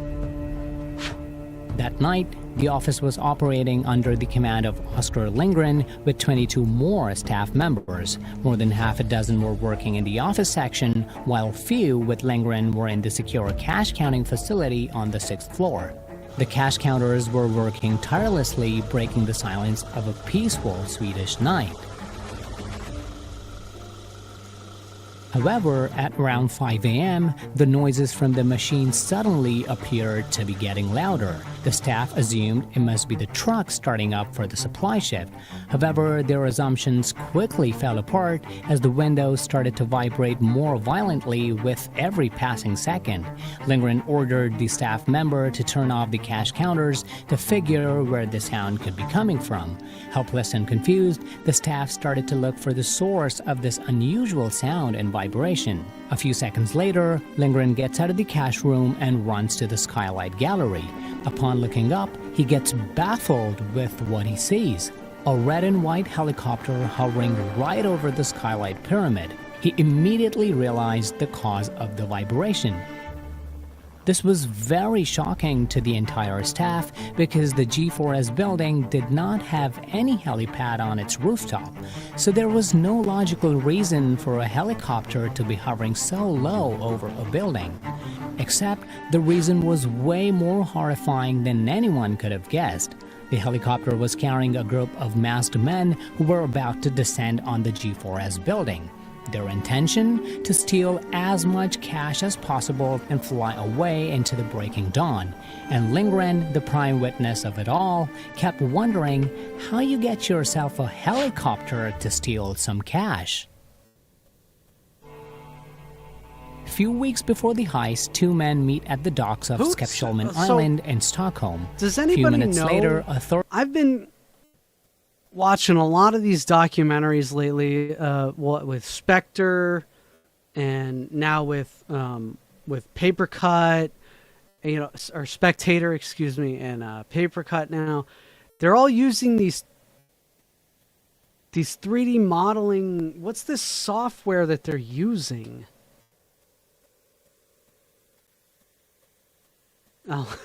[SPEAKER 14] That night, the office was operating under the command of Oskar Lindgren with 22 more staff members. More than half a dozen were working in the office section, while few with Lindgren were in the secure cash counting facility on the 6th floor. The cash counters were working tirelessly, breaking the silence of a peaceful Swedish night. However, at around 5 a.m., the noises from the machine suddenly appeared to be getting louder. The staff assumed it must be the truck starting up for the supply shift. However, their assumptions quickly fell apart as the windows started to vibrate more violently with every passing second. Lindgren ordered the staff member to turn off the cash counters to figure where the sound could be coming from. Helpless and confused, the staff started to look for the source of this unusual sound and vibration. A few seconds later, Lindgren gets out of the cash room and runs to the skylight gallery. Upon looking up, he gets baffled with what he sees. A red and white helicopter hovering right over the skylight pyramid. He immediately realized the cause of the vibration. This was very shocking to the entire staff because the G4S building did not have any helipad on its rooftop, so there was no logical reason for a helicopter to be hovering so low over a building. Except the reason was way more horrifying than anyone could have guessed. The helicopter was carrying a group of masked men who were about to descend on the G4S building. Their intention? To steal as much cash as possible and fly away into the breaking dawn. And Lindgren, the prime witness of it all, kept wondering how you get yourself a helicopter to steal some cash. Few weeks before the heist, two men meet at the docks of Skeppsholmen Island in Stockholm.
[SPEAKER 2] Does
[SPEAKER 14] Few
[SPEAKER 2] anybody
[SPEAKER 14] minutes
[SPEAKER 2] know?
[SPEAKER 14] later,
[SPEAKER 2] I've been watching a lot of these documentaries lately, with Spectre, and now with Paper Cut, or Spectator, excuse me, and Paper Cut. Now, they're all using these 3D modeling. What's this software that they're using? Oh,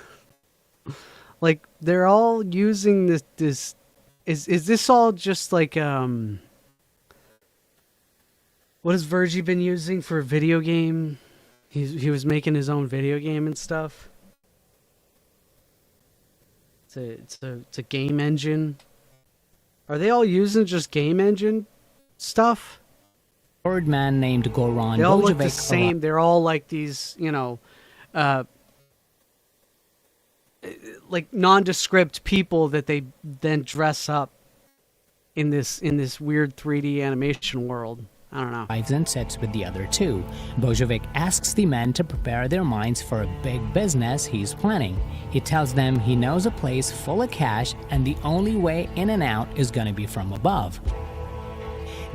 [SPEAKER 2] like they're all using this. Is this all just like what has Virgie been using for a video game? He was making his own video game and stuff. It's a game engine. Are they all using just game engine stuff?
[SPEAKER 14] Third man named Goran
[SPEAKER 2] They all look the
[SPEAKER 14] Bojovic
[SPEAKER 2] same. They're all like these, like nondescript people that they then dress up in this weird 3D animation world. I don't know.
[SPEAKER 14] Arrives and sits with the other two. Bojovic asks the men to prepare their minds for a big business he's planning. He tells them he knows a place full of cash and the only way in and out is going to be from above.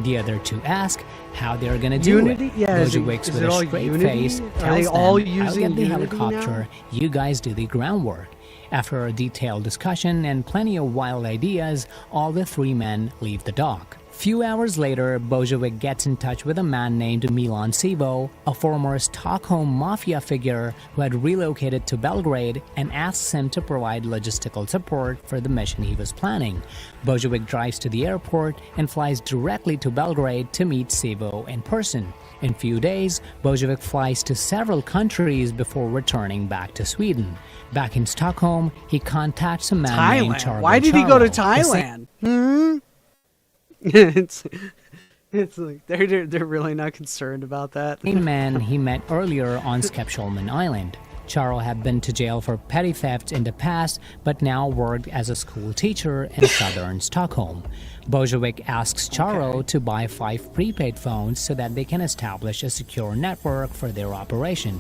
[SPEAKER 14] The other two ask how they're going to do
[SPEAKER 2] Unity?
[SPEAKER 14] it.
[SPEAKER 2] Yeah,
[SPEAKER 14] Bojovic's with a straight
[SPEAKER 2] Unity?
[SPEAKER 14] face
[SPEAKER 2] Are
[SPEAKER 14] tells
[SPEAKER 2] they all
[SPEAKER 14] them, I'll
[SPEAKER 2] using
[SPEAKER 14] get the
[SPEAKER 2] Unity
[SPEAKER 14] helicopter,
[SPEAKER 2] now?
[SPEAKER 14] you guys do the groundwork. After a detailed discussion and plenty of wild ideas, all the three men leave the dock. Few hours later, Bojovic gets in touch with a man named Milan Sivo, a former Stockholm mafia figure who had relocated to Belgrade, and asks him to provide logistical support for the mission he was planning. Bojovic drives to the airport and flies directly to Belgrade to meet Sivo in person. In few days, Bojovic flies to several countries before returning back to Sweden. Back in Stockholm, he contacts a man named Charlie.
[SPEAKER 2] Why did he go to
[SPEAKER 14] Charo, the
[SPEAKER 2] Thailand? it's like they're really not concerned about that.
[SPEAKER 14] same man he met earlier on Skeppsholmen Island. Charo had been to jail for petty theft in the past, but now worked as a school teacher in southern Stockholm. Bojovic asks Charo to buy 5 prepaid phones so that they can establish a secure network for their operation.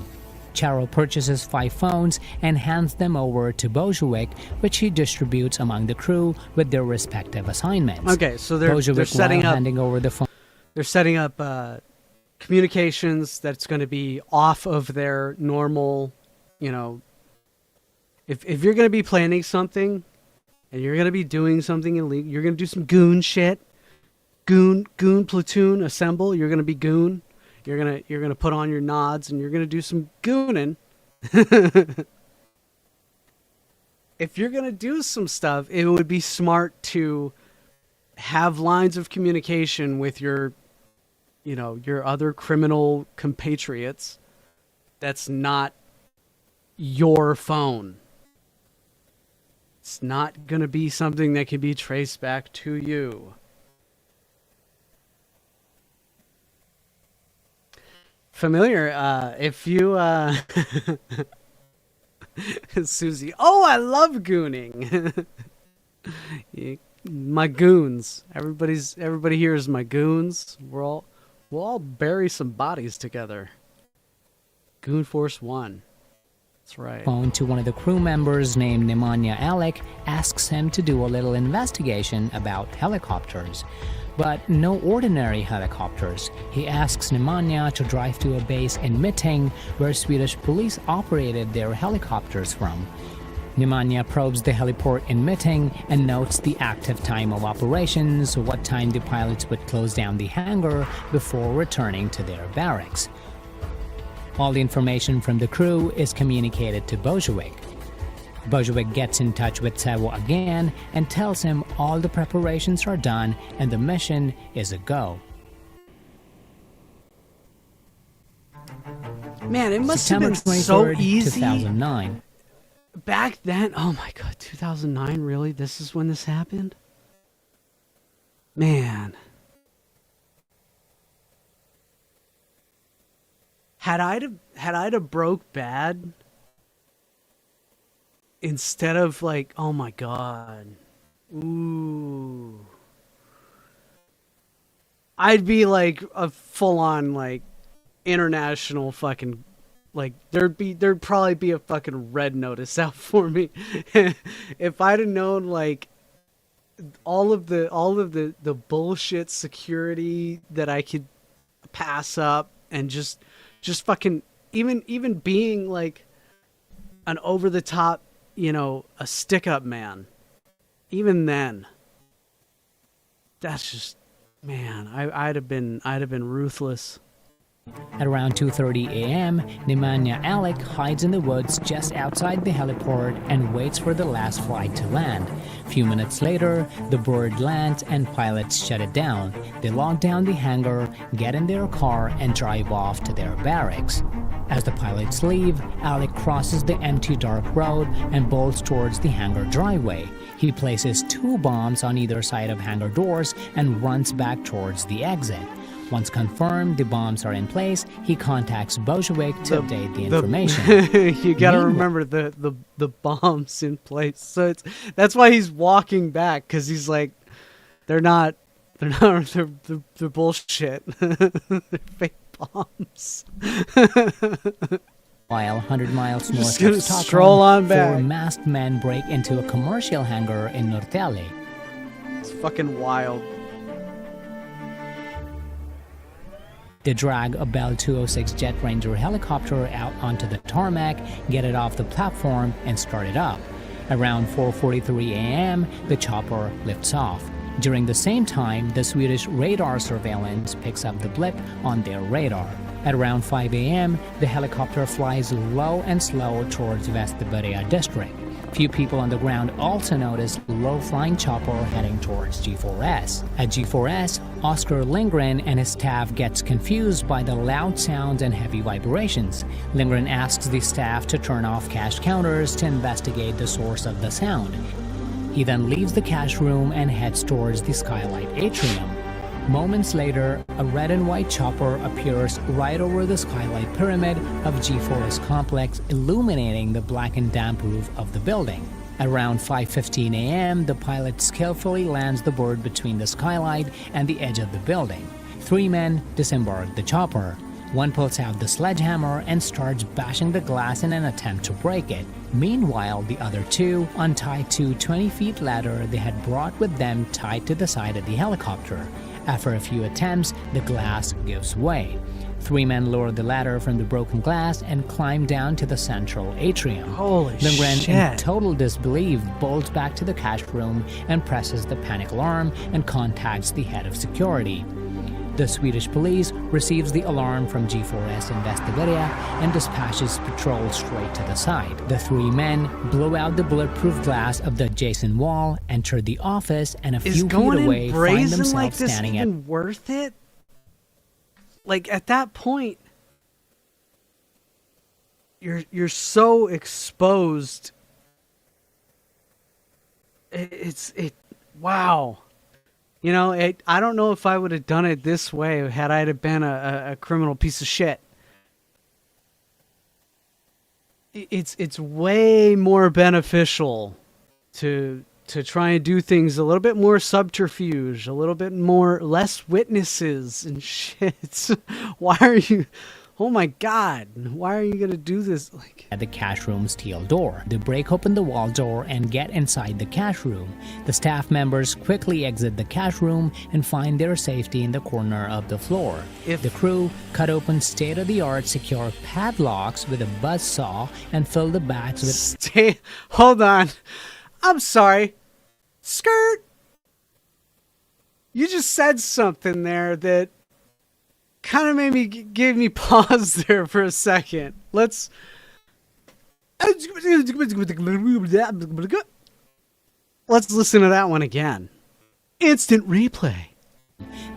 [SPEAKER 14] Charo purchases 5 phones and hands them over to Bojovic, which he distributes among the crew with their respective assignments.
[SPEAKER 2] Okay, so they're
[SPEAKER 14] Bojovic,
[SPEAKER 2] setting
[SPEAKER 14] while
[SPEAKER 2] up
[SPEAKER 14] handing over the phone.
[SPEAKER 2] They're setting up communications that's going to be off of their normal, if you're going to be planning something and you're going to be doing something illegal, you're going to do some goon shit. Goon platoon assemble, you're going to be goon. You're going to put on your nods and you're going to do some gooning. If you're going to do some stuff, it would be smart to have lines of communication with your other criminal compatriots. That's not your phone. It's not going to be something that can be traced back to you. Familiar. If you Susie. Oh, I love gooning. My goons. Everybody here is my goons. We'll all bury some bodies together. Goon Force 1. That's right.
[SPEAKER 14] Phone to one of the crew members named Nemanja Alec asks him to do a little investigation about helicopters. But no ordinary helicopters. He asks Nemanja to drive to a base in Mitting where Swedish police operated their helicopters from. Nemanja probes the heliport in Mitting and notes the active time of operations, what time the pilots would close down the hangar before returning to their barracks. All the information from the crew is communicated to Bojovic. Bojovic gets in touch with Sevo again and tells him all the preparations are done and the mission is a go.
[SPEAKER 2] Man, it must have
[SPEAKER 14] September
[SPEAKER 2] been so
[SPEAKER 14] 23rd,
[SPEAKER 2] easy.
[SPEAKER 14] 2009.
[SPEAKER 2] Back then, oh my god, 2009, really? This is when this happened? Man. Had I'd have broke bad instead of like, oh my god. Ooh. I'd be like a full on like international fucking like there'd probably be a fucking red notice out for me if I'd have known like all of the bullshit security that I could pass up and just fucking even being like an over the top, you know, a stick up man. Even then, that's just, man, I'd have been ruthless.
[SPEAKER 14] At around 2:30 a.m., Nemanja Alec hides in the woods just outside the heliport and waits for the last flight to land. A few minutes later, the bird lands and pilots shut it down. They lock down the hangar, get in their car, and drive off to their barracks. As the pilots leave, Alec crosses the empty dark road and bolts towards the hangar driveway. He places 2 bombs on either side of hangar doors and runs back towards the exit. Once confirmed the bombs are in place, he contacts Bojovic to update the information.
[SPEAKER 2] You gotta remember the bombs in place. So that's why he's walking back, because he's like, they're bullshit. They're fake bombs.
[SPEAKER 14] While 100 miles north
[SPEAKER 2] Just gonna
[SPEAKER 14] of Stockholm,
[SPEAKER 2] stroll on back.
[SPEAKER 14] 4 masked men break into a commercial hangar in Norrtälje.
[SPEAKER 2] It's fucking wild.
[SPEAKER 14] They drag a Bell 206 Jet Ranger helicopter out onto the tarmac, get it off the platform, and start it up. Around 4:43 a.m., the chopper lifts off. During the same time, the Swedish radar surveillance picks up the blip on their radar. At around 5 a.m., the helicopter flies low and slow towards Västerberga district. Few people on the ground also notice low-flying chopper heading towards G4S. At G4S, Oscar Lindgren and his staff gets confused by the loud sounds and heavy vibrations. Lindgren asks the staff to turn off cash counters to investigate the source of the sound. He then leaves the cash room and heads towards the skylight atrium. Moments later, a red and white chopper appears right over the skylight pyramid of G4S complex, illuminating the black and damp roof of the building. At around 5:15 a.m., the pilot skillfully lands the bird between the skylight and the edge of the building. 3 men disembark the chopper. One pulls out the sledgehammer and starts bashing the glass in an attempt to break it. Meanwhile, the other 2 untie 2 20-foot ladder they had brought with them tied to the side of the helicopter. After a few attempts, the glass gives way. 3 men lower the ladder from the broken glass and climb down to the central atrium.
[SPEAKER 2] Holy
[SPEAKER 14] Lindgren,
[SPEAKER 2] shit.
[SPEAKER 14] in total disbelief, bolts back to the cash room and presses the panic alarm and contacts the head of security. The Swedish police receives the alarm from G4S in Västerberga and dispatches patrol straight to the site. The 3 men blow out the bulletproof glass of the adjacent wall, enter the office, and a few feet away find themselves
[SPEAKER 2] like this
[SPEAKER 14] standing
[SPEAKER 2] even worth it? Like at that point, you're so exposed. Wow. You know, I don't know if I would have done it this way had I have been a criminal piece of shit. it's way more beneficial to try and do things a little bit more subterfuge, a little bit more less witnesses and shit. Why are you? Oh my God! Why are you gonna do this? Like
[SPEAKER 14] at the cash room's steel door. They break open the wall door and get inside the cash room. The staff members quickly exit the cash room and find their safety in the corner of the floor. The crew cut open state-of-the-art secure padlocks with a buzzsaw and fill the bags with...
[SPEAKER 2] Hold on. I'm sorry. Skirt! You just said something there that kind of gave me pause there for a second. Let's listen to that one again. Instant replay.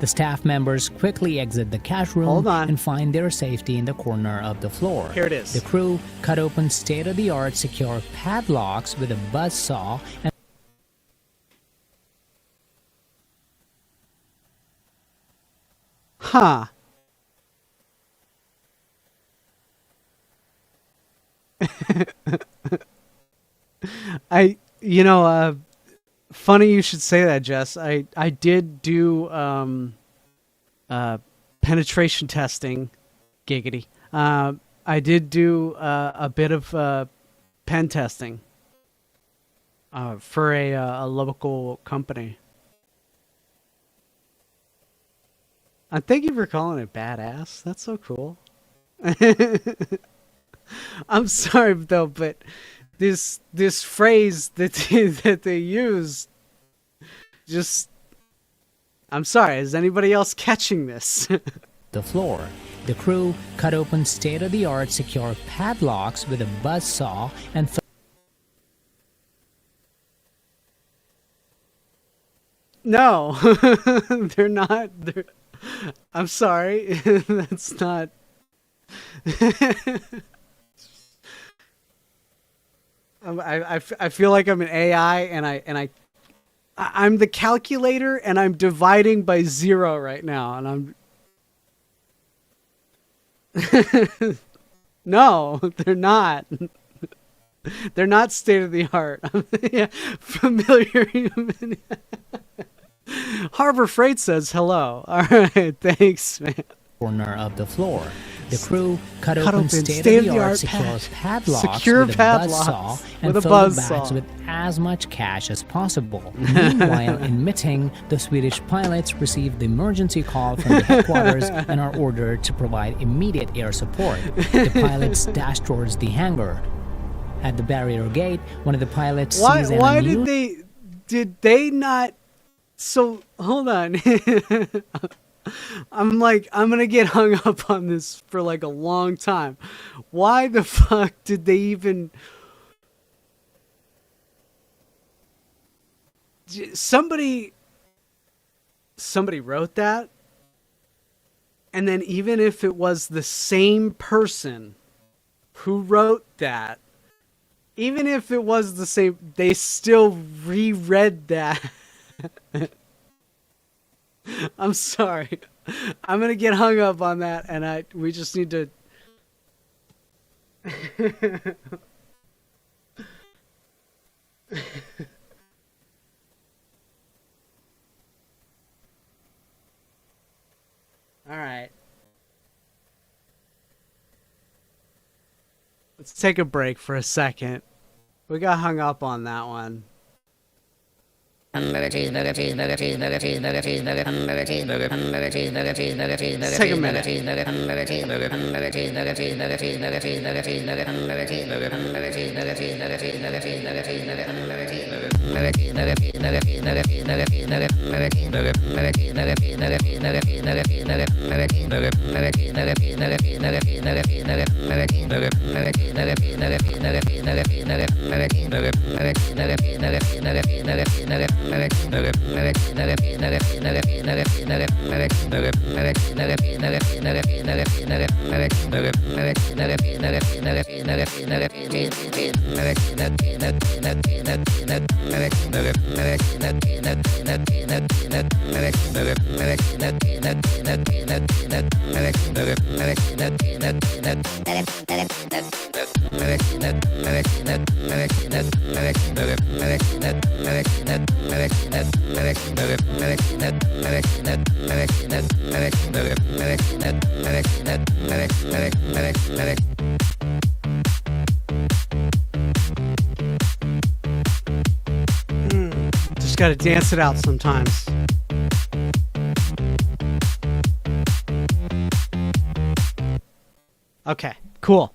[SPEAKER 14] The staff members quickly exit the cash room and find their safety in the corner of the floor.
[SPEAKER 2] Here it is.
[SPEAKER 14] The crew cut open state-of-the-art secure padlocks with a buzzsaw and...
[SPEAKER 2] Huh. Funny you should say that, Jess. I did do penetration testing, giggity. I did do a bit of pen testing for a local company. Thank you for calling it badass. That's so cool. I'm sorry though, but this phrase that they use, just, I'm sorry. Is anybody else catching this?
[SPEAKER 14] The floor. The crew cut open state-of-the-art secure padlocks with a buzzsaw and...
[SPEAKER 2] No, they're not. I'm sorry. That's not. I feel like I'm an AI and I'm the calculator and I'm dividing by 0 right now and I'm no, they're not. They're not state of the art. Yeah, familiar human. Harbor Freight says hello. All right, thanks, man.
[SPEAKER 14] Corner of the floor. The crew cut open state-of-the-art secure padlocks with a buzzsaw and fill the bags with as much cash as possible. Meanwhile, in Mitting, the Swedish pilots received the emergency call from the headquarters and are ordered to provide immediate air support. The pilots dash towards the hangar. At the barrier gate, one of the pilots sees an
[SPEAKER 2] Why did they not... So, hold on. I'm gonna get hung up on this for like a long time. Why the fuck did they even... Somebody wrote that, and then even if it was the same person who wrote that, even if it was the same, they still reread that. I'm sorry. I'm gonna get hung up on that, and we just need to. All right. Let's take a break for a second. We got hung up on that one. Let's take a minute. Just gotta dance it out sometimes. Okay, cool.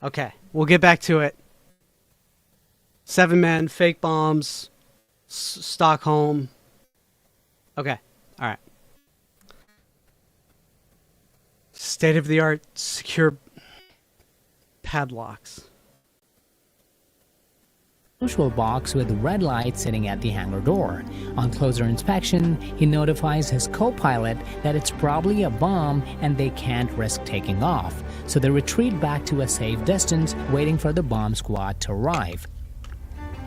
[SPEAKER 2] Okay, we'll get back to it. 7 men, fake bombs, Stockholm. Okay, alright. State-of-the-art secure padlocks.
[SPEAKER 14] Usual box with red light sitting at the hangar door. On closer inspection, he notifies his co-pilot that it's probably a bomb and they can't risk taking off, so they retreat back to a safe distance, waiting for the bomb squad to arrive.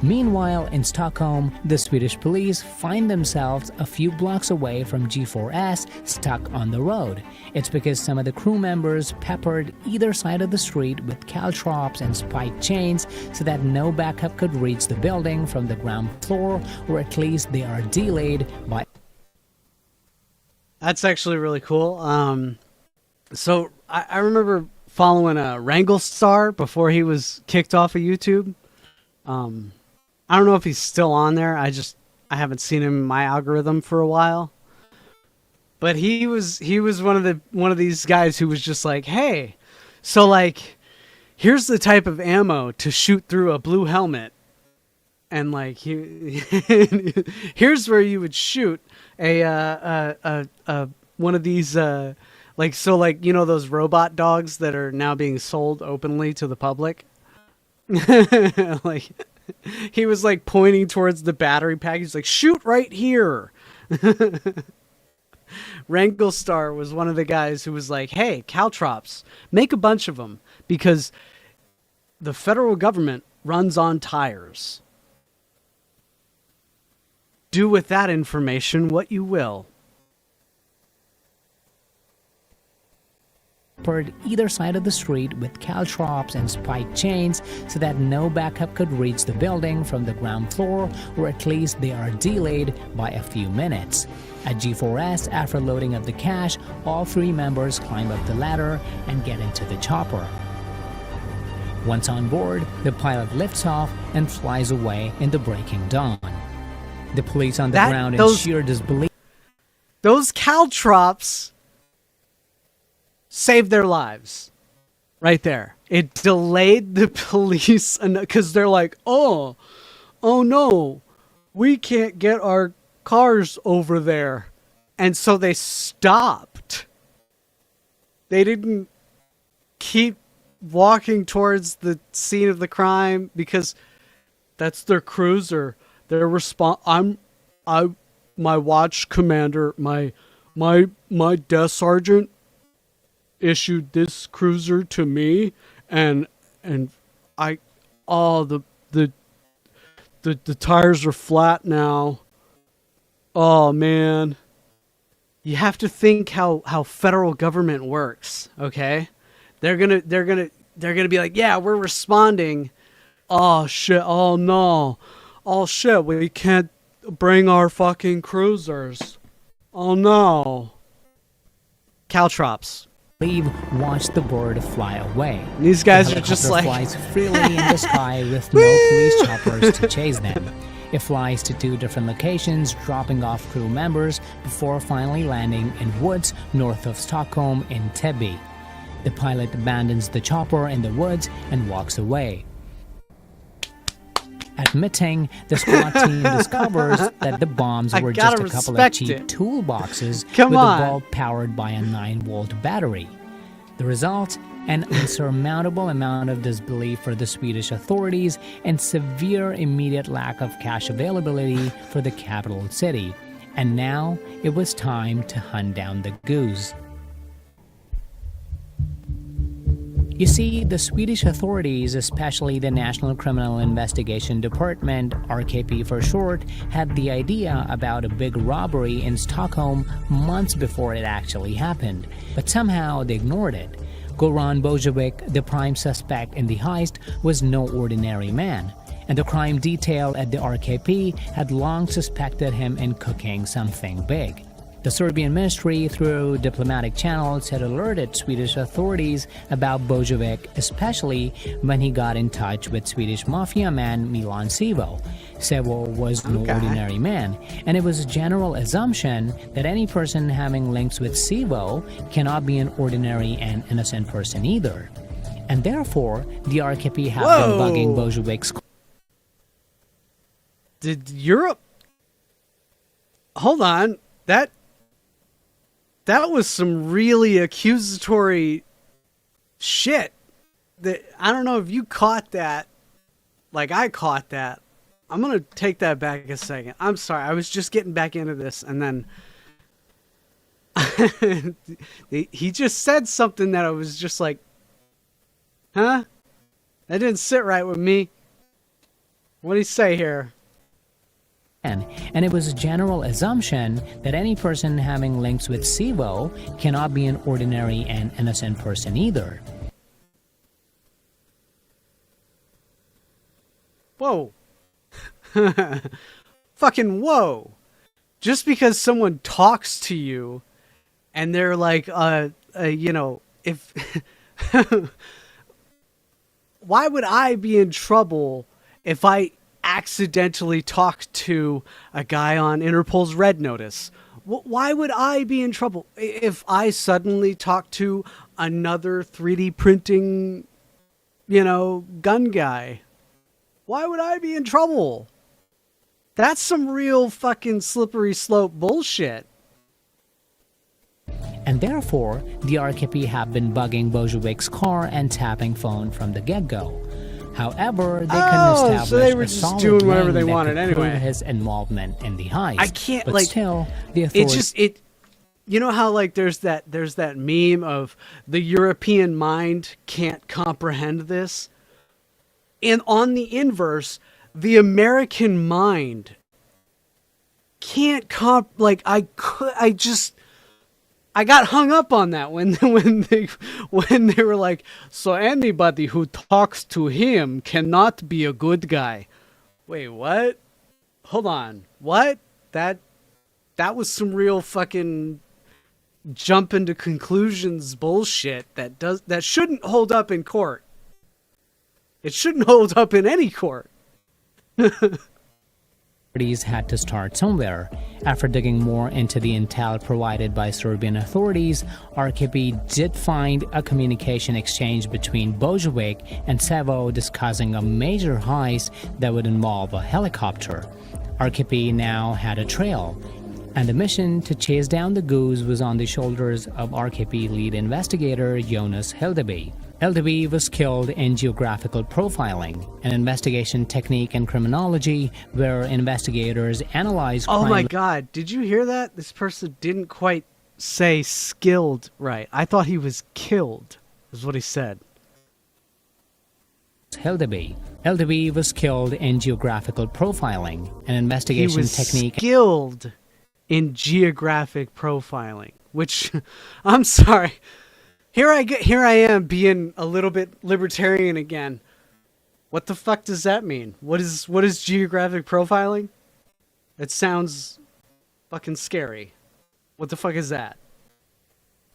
[SPEAKER 14] Meanwhile, in Stockholm, the Swedish police find themselves a few blocks away from G4S, stuck on the road. It's because some of the crew members peppered either side of the street with caltrops and spiked chains so that no backup could reach the building from the ground floor, or at least they are delayed by...
[SPEAKER 2] That's actually really cool. So I remember following Wrangle Star before he was kicked off of YouTube. I don't know if he's still on there. I haven't seen him in my algorithm for a while. But he was one of these guys who was just like, hey, so like, here's the type of ammo to shoot through a blue helmet, and like here's where you would shoot a one of these like, so like, you know those robot dogs that are now being sold openly to the public. Like, he was like pointing towards the battery pack. He's like, shoot right here. Wrangle Star was one of the guys who was like, hey, caltrops, make a bunch of them because the federal government runs on tires. Do with that information what you will.
[SPEAKER 14] Either side of the street with caltrops and spiked chains so that no backup could reach the building from the ground floor, or at least they are delayed by a few minutes. At G4S, after loading up the cash, all 3 members climb up the ladder and get into the chopper. Once on board, the pilot lifts off and flies away in the breaking dawn. The police on the ground in sheer disbelief.
[SPEAKER 2] Those caltrops saved their lives. Right there. It delayed the police because they're like, oh no, we can't get our cars over there. And so they stopped. They didn't keep walking towards the scene of the crime because that's their cruiser. Their my watch commander, my desk sergeant issued this cruiser to me, and the tires are flat now. Oh man, you have to think how federal government works. Okay, they're gonna be like, yeah, we're responding. Oh shit! Oh no! Oh shit! We can't bring our fucking cruisers. Oh no! Caltrops.
[SPEAKER 14] Watch the bird fly away.
[SPEAKER 2] These guys are just like
[SPEAKER 14] flies freely in the sky with no police choppers to chase them. It flies to 2 different locations, dropping off crew members before finally landing in woods north of Stockholm in Täby. The pilot abandons the chopper in the woods and walks away. Admitting, the squad team discovers that the bombs were just a couple of cheap toolboxes with a bulb powered by a 9-volt battery. The result? An insurmountable amount of disbelief for the Swedish authorities and severe immediate lack of cash availability for the capital city. And now it was time to hunt down the goose. You see, the Swedish authorities, especially the National Criminal Investigation Department, RKP for short, had the idea about a big robbery in Stockholm months before it actually happened, but somehow they ignored it. Goran Bojovic, the prime suspect in the heist, was no ordinary man, and the crime detail at the RKP had long suspected him in cooking something big. The Serbian ministry, through diplomatic channels, had alerted Swedish authorities about Bojovic, especially when he got in touch with Swedish mafia man Milan Sivo. Sivo was no ordinary man, and it was a general assumption that any person having links with Sivo cannot be an ordinary and innocent person either. And therefore, the RKP have been bugging Bojovic's...
[SPEAKER 2] Did Europe... Hold on. That was some really accusatory shit. I don't know if you caught that like I caught that. I'm going to take that back a second. I'm sorry. I was just getting back into this, and then he just said something that I was just like, huh? That didn't sit right with me. What did he say here?
[SPEAKER 14] And it was a general assumption that any person having links with Sivo cannot be an ordinary and innocent person either.
[SPEAKER 2] Whoa. Fucking whoa. Just because someone talks to you and they're like, you know, if... Why would I be in trouble if I accidentally talk to a guy on Interpol's Red Notice? Why would I be in trouble if I suddenly talk to another 3D printing, you know, gun guy? Why would I be in trouble? That's some real fucking slippery slope bullshit.
[SPEAKER 14] And therefore, the RKP have been bugging Bojovic's car and tapping phone from the get-go. However, they couldn't establish
[SPEAKER 2] so they were
[SPEAKER 14] a
[SPEAKER 2] just
[SPEAKER 14] solid
[SPEAKER 2] doing whatever
[SPEAKER 14] link
[SPEAKER 2] they
[SPEAKER 14] that
[SPEAKER 2] wanted
[SPEAKER 14] could
[SPEAKER 2] anyway.
[SPEAKER 14] prove his involvement in the heist.
[SPEAKER 2] I can't,
[SPEAKER 14] but
[SPEAKER 2] like,
[SPEAKER 14] still, the authorities...
[SPEAKER 2] You know how, like, there's that meme of the European mind can't comprehend this? And on the inverse, the American mind can't I got hung up on that when they were like, so anybody who talks to him cannot be a good guy. Wait, what? Hold on. What? That was some real fucking jump into conclusions bullshit that shouldn't hold up in court. It shouldn't hold up in any court.
[SPEAKER 14] Had to start somewhere. After digging more into the intel provided by Serbian authorities, RKP did find a communication exchange between Bojovic and Sevo discussing a major heist that would involve a helicopter. RKP now had a trail, and the mission to chase down the goose was on the shoulders of RKP lead investigator Jonas Hildeby. Hildeby was skilled in geographical profiling, an investigation technique in criminology where investigators analyze crime.
[SPEAKER 2] Oh my god, did you hear that? This person didn't quite say skilled right. I thought he was killed, is what he said.
[SPEAKER 14] Hildeby was skilled in geographical profiling, an investigation technique.
[SPEAKER 2] Skilled in geographic profiling, which, I'm sorry. Here I am being a little bit libertarian again. What the fuck does that mean? What is geographic profiling? It sounds fucking scary. What the fuck is that?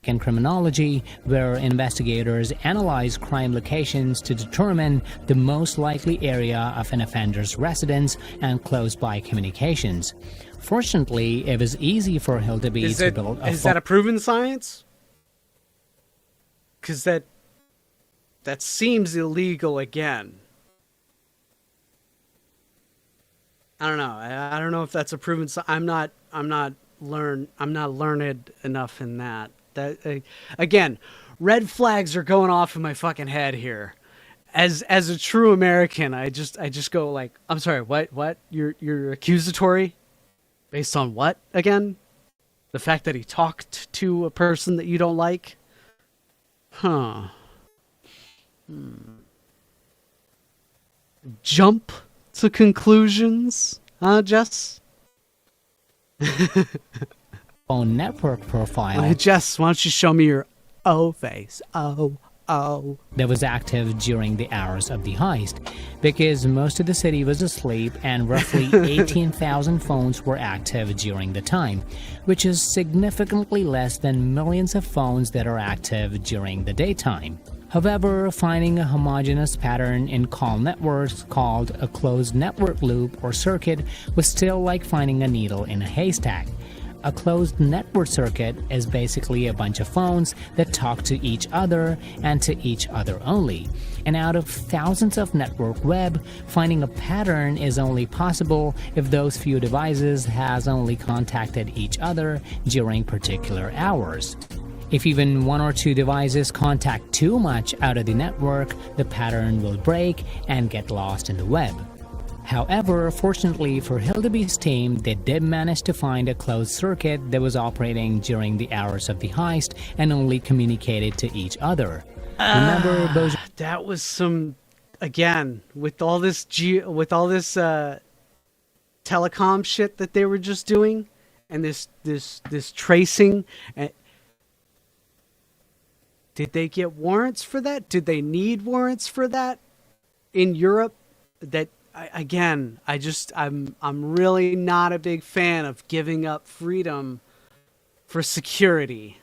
[SPEAKER 14] In criminology, where investigators analyze crime locations to determine the most likely area of an offender's residence and close-by communications. Fortunately, it was easy for Hildeby to build a...
[SPEAKER 2] Is that a proven science? Because that seems illegal again. I don't know. I don't know if that's a proven. I'm not learned enough in that. That again, red flags are going off in my fucking head here. As a true American, I just go like, I'm sorry, what? You're accusatory, based on what again? The fact that he talked to a person that you don't like. Huh. Jump to conclusions, huh, Jess?
[SPEAKER 14] Phone network profile.
[SPEAKER 2] Jess, why don't you show me your O face? Oh.
[SPEAKER 14] That was active during the hours of the heist, because most of the city was asleep and roughly 18,000 phones were active during the time, which is significantly less than millions of phones that are active during the daytime. However, finding a homogeneous pattern in call networks called a closed network loop or circuit was still like finding a needle in a haystack. A closed network circuit is basically a bunch of phones that talk to each other and to each other only. And out of thousands of network web, finding a pattern is only possible if those few devices has only contacted each other during particular hours. If even one or two devices contact too much out of the network, the pattern will break and get lost in the web. However, fortunately for Hildeby's team, they did manage to find a closed circuit that was operating during the hours of the heist and only communicated to each other. Remember those?
[SPEAKER 2] That was some, again, with all this telecom shit that they were just doing, and this tracing. Did they get warrants for that? Did they need warrants for that in Europe? I'm really not a big fan of giving up freedom for security.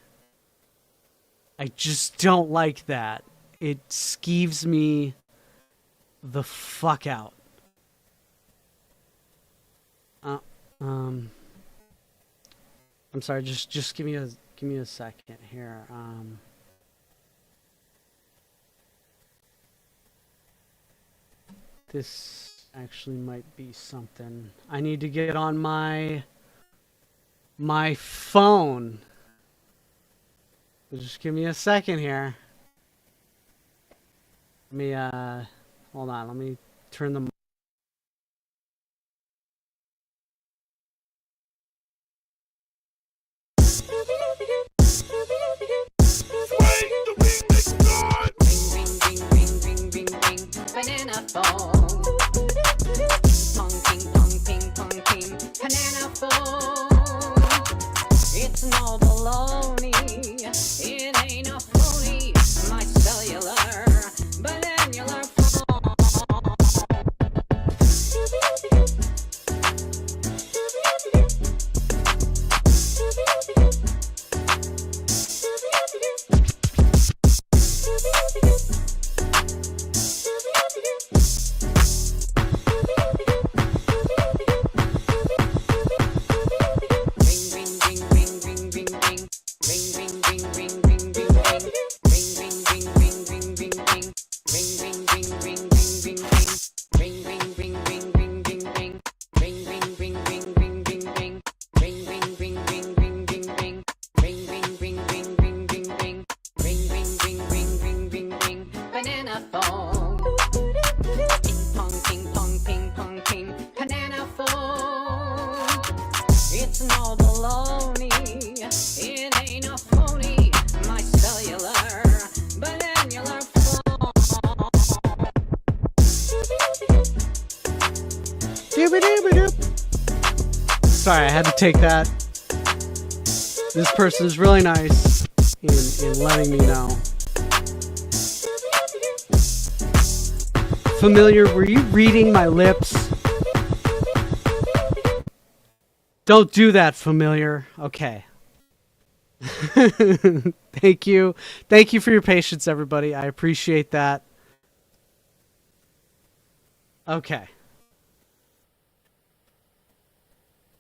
[SPEAKER 2] I just don't like that. It skeeves me the fuck out. I'm sorry, just give me a second here. This actually might be something. I need to get on my phone. Just give me a second here. Let me hold on. Let me turn the
[SPEAKER 4] banana phone. Pong ping pong ping pong ping. Banana phone. It's no baloney. It ain't a phony. My cellular, banana phone. Banana phone. Pong ping pong ping pong ping. Banana phone. It's no baloney. It ain't a phony. My cellular, banana phone.
[SPEAKER 2] Sorry, I had to take that. This person is really nice in letting me know. Familiar, were you reading my lips? Don't do that, Familiar. Okay. Thank you. Thank you for your patience, everybody. I appreciate that. Okay.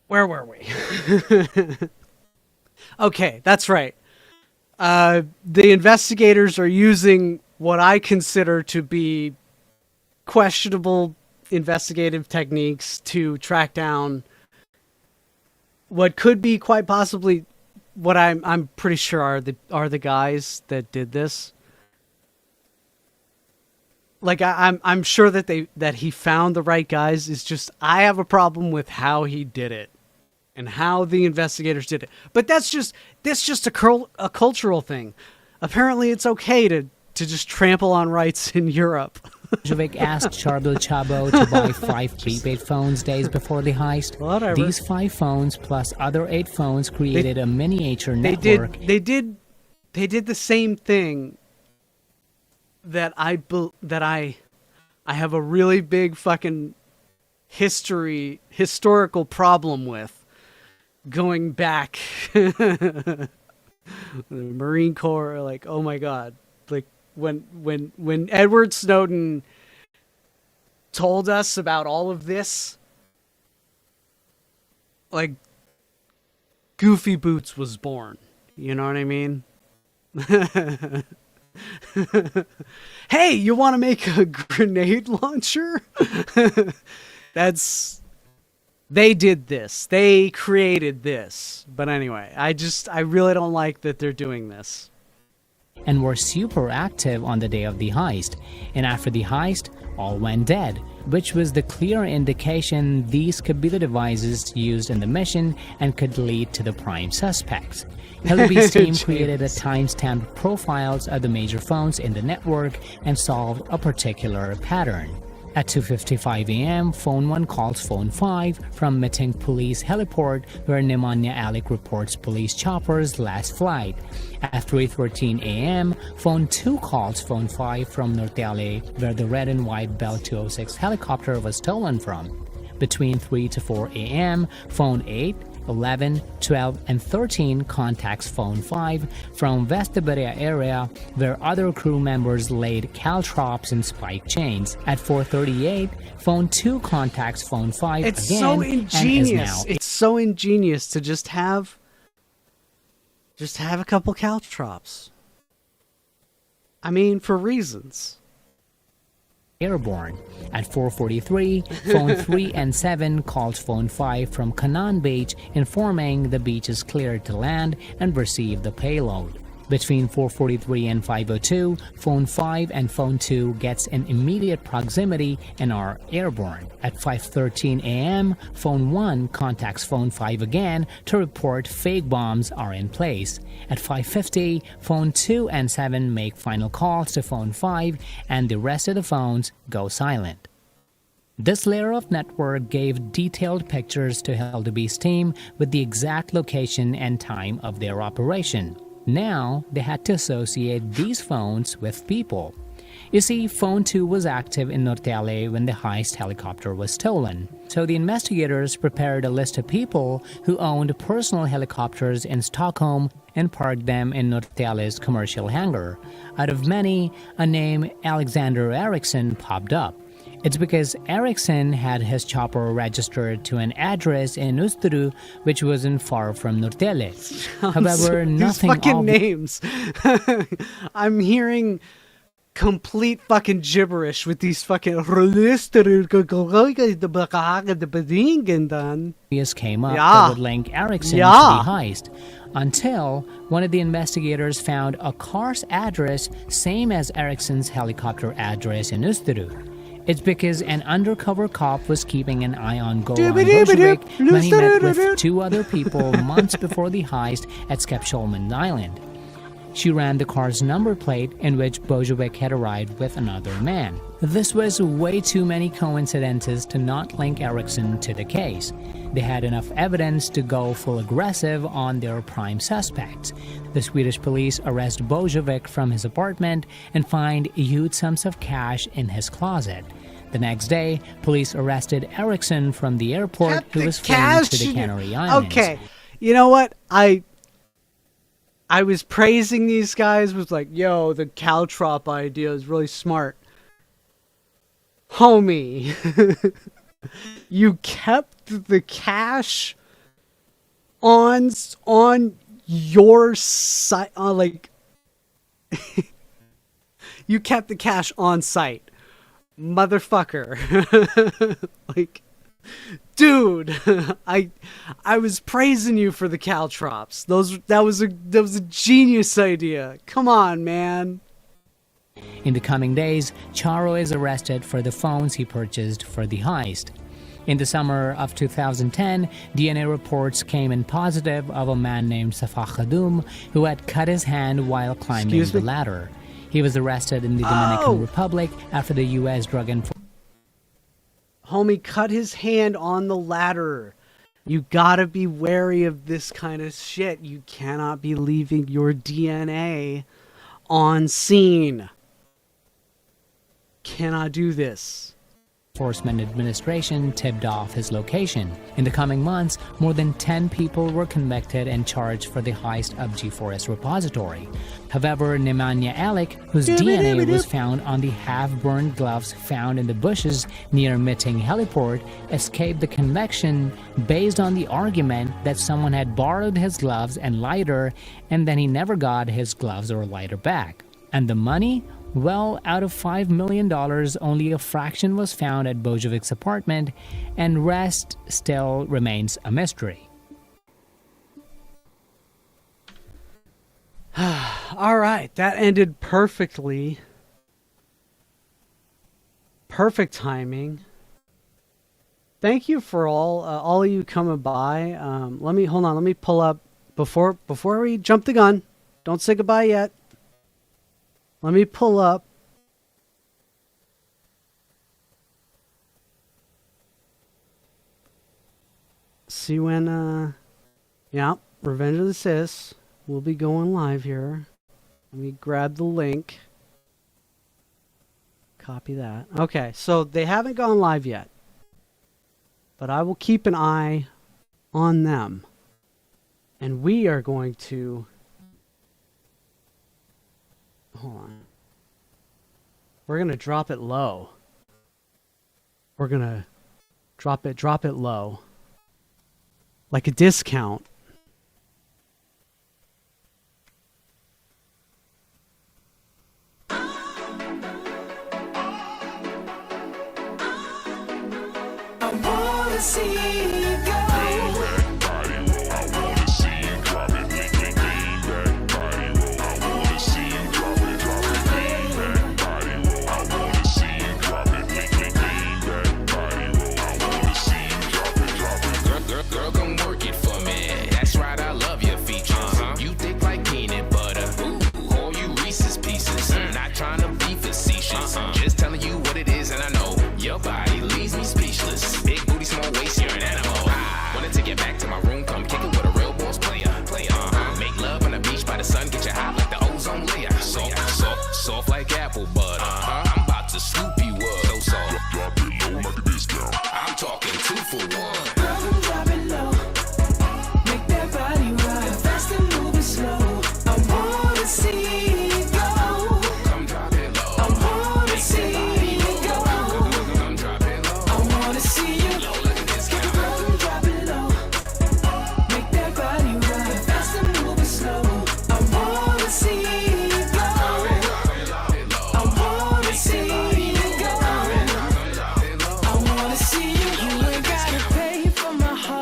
[SPEAKER 2] Where were we? Okay, that's right. The investigators are using what I consider to be questionable investigative techniques to track down what could be quite possibly what I'm pretty sure are the guys that did this. Like I'm sure that he found the right guys. It's just I have a problem with how he did it and how the investigators did it. But that's just a cultural thing. Apparently, it's okay to just trample on rights in Europe.
[SPEAKER 14] Bojovic asked Charbel Chabo to buy 5 prepaid phones days before the heist.
[SPEAKER 2] Whatever.
[SPEAKER 14] These 5 phones plus other 8 phones created a miniature network.
[SPEAKER 2] They did the same thing that I have a really big fucking historical problem with, going back. The Marine Corps, like, oh my God, like when Edward Snowden told us about all of this, like, Goofy Boots was born. You know what I mean? Hey, you want to make a grenade launcher? They did this. They created this. But anyway, I really don't like that they're doing this.
[SPEAKER 14] And were super active on the day of the heist. And after the heist, all went dead, which was the clear indication these could be the devices used in the mission and could lead to the prime suspects. Hillaby's team created a timestamp profiles of the major phones in the network and solved a particular pattern. At 2:55 a.m., phone 1 calls phone 5 from Meeting Police Heliport, where Nemanja Alic reports police chopper's last flight. At 3:13 a.m., phone 2 calls phone 5 from Norrtälje, where the red and white Bell 206 helicopter was stolen from. Between 3 to 4 a.m., phone 8, 11, 12, and 13 contacts phone 5 from Västerberga area, where other crew members laid caltrops and spike chains. At 4:38, phone 2 contacts phone 5
[SPEAKER 2] It's
[SPEAKER 14] again.
[SPEAKER 2] so
[SPEAKER 14] And
[SPEAKER 2] ingenious.
[SPEAKER 14] is now
[SPEAKER 2] It's so ingenious to just have a couple caltrops. I mean, for reasons.
[SPEAKER 14] airborne. At 4:43, phone 3 and 7 calls phone 5 from Canaan Beach, informing the beach is cleared to land and receive the payload. Between 4:43 and 5:02, phone 5 and phone 2 gets in immediate proximity and are airborne. At 5:13 a.m., phone 1 contacts phone 5 again to report fake bombs are in place. At 5:50, phone 2 and 7 make final calls to phone 5, and the rest of the phones go silent. This layer of network gave detailed pictures to Hildeby's team with the exact location and time of their operation. Now, they had to associate these phones with people. You see, phone 2 was active in Norrtälje when the heist helicopter was stolen. So the investigators prepared a list of people who owned personal helicopters in Stockholm and parked them in Norrtälje's commercial hangar. Out of many, a name Alexander Eriksson popped up. It's because Eriksson had his chopper registered to an address in Österö, which wasn't far from Norrtälje. However, nothing
[SPEAKER 2] these fucking
[SPEAKER 14] of
[SPEAKER 2] names. I'm hearing complete fucking gibberish with these fucking
[SPEAKER 14] obvious came up that would link Eriksson to the heist, until one of the investigators found a car's address same as Eriksson's helicopter address in Österö. It's because an undercover cop was keeping an eye on Goran Bojovic when he met with 2 other people months before the heist at Skepsholmen Island. She ran the car's number plate in which Bojovic had arrived with another man. This was way too many coincidences to not link Eriksson to the case. They had enough evidence to go full aggressive on their prime suspects. The Swedish police arrest Bojovic from his apartment and find huge sums of cash in his closet. The next day, police arrested Eriksson from the airport, who was flown to the Canary Islands.
[SPEAKER 2] Okay, you know what? I was praising these guys, was like, yo, the caltrop idea is really smart. Homie, you kept the cash on your site, like, you kept the cash on site. Motherfucker. Like, dude, I was praising you for the caltrops. That was a genius idea. Come on, man.
[SPEAKER 14] In the coming days, Charo is arrested for the phones he purchased for the heist. In the summer of 2010, DNA reports came in positive of a man named Safa Khadoum who had cut his hand while climbing the ladder. He was arrested in the Dominican Republic after the U.S. Drug Enforcement.
[SPEAKER 2] Homie cut his hand on the ladder. You gotta be wary of this kind of shit. You cannot be leaving your DNA on scene. Cannot do this.
[SPEAKER 14] Enforcement Administration tipped off his location. In the coming months, more than 10 people were convicted and charged for the heist of G4S repository. However, Nemanja Alic, whose DNA was found on the half-burned gloves found in the bushes near Mitting heliport, escaped the conviction based on the argument that someone had borrowed his gloves and lighter, and then he never got his gloves or lighter back. And the money? Well, out of $5 million, only a fraction was found at Bojevic's apartment, and rest still remains a mystery.
[SPEAKER 2] All right, that ended perfectly. Perfect timing. Thank you for all of you coming by. Let me pull up before we jump the gun. Don't say goodbye yet. Let me pull up. See when, yeah, Revenge of the Sis will be going live here. Let me grab the link. Copy that. Okay, so they haven't gone live yet. But I will keep an eye on them. And we are going to... Hold on. We're going to drop it low. We're going to drop it low. Like a discount.
[SPEAKER 13] I wanna see you go. Soft like apple butter. I'm about to scoop you up. So drop it low like a discount. I'm talking 2 for 1. Drop it low. Make that body rock. Fast and moving slow. I wanna see you go. Come drop it low. I wanna see you go. Come drop it low. I wanna see you low like a discount. Come drop it low. Make that body rock. Fast and moving slow. I wanna see you.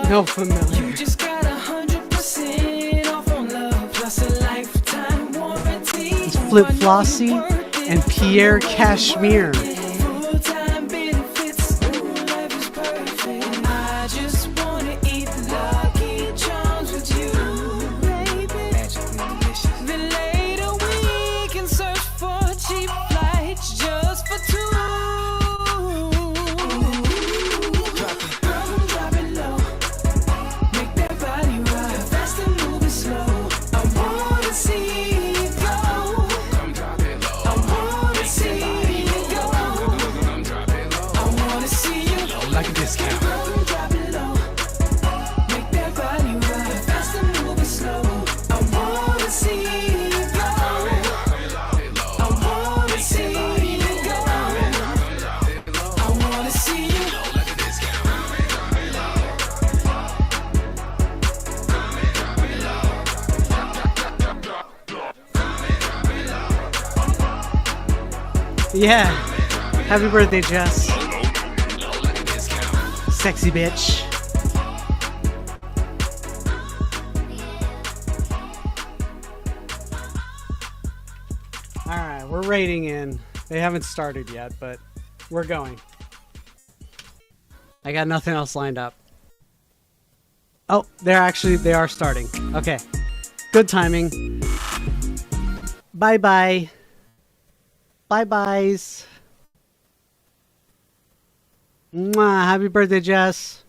[SPEAKER 2] No familiar.
[SPEAKER 13] You just got 100% off on love, plus a lifetime warranty.
[SPEAKER 2] It's Flip Flossie and Pierre Cashmere.
[SPEAKER 13] Full-time benefits, life is perfect. I just wanna eat Lucky Charms with you, baby. Then later we can search for cheap flights just for 2.
[SPEAKER 2] Yeah. Happy birthday, Jess. Sexy bitch. Alright, we're raiding in. They haven't started yet, but we're going. I got nothing else lined up. Oh, they are starting. Okay. Good timing. Bye-bye. Bye-byes. Mwah, happy birthday, Jess.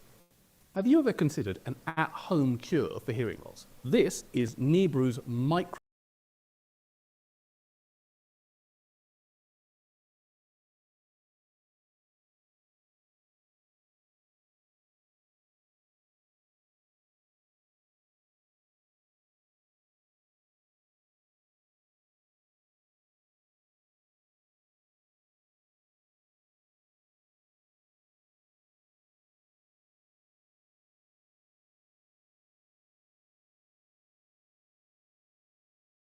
[SPEAKER 15] Have you ever considered an at-home cure for hearing loss? This is Neebru's micro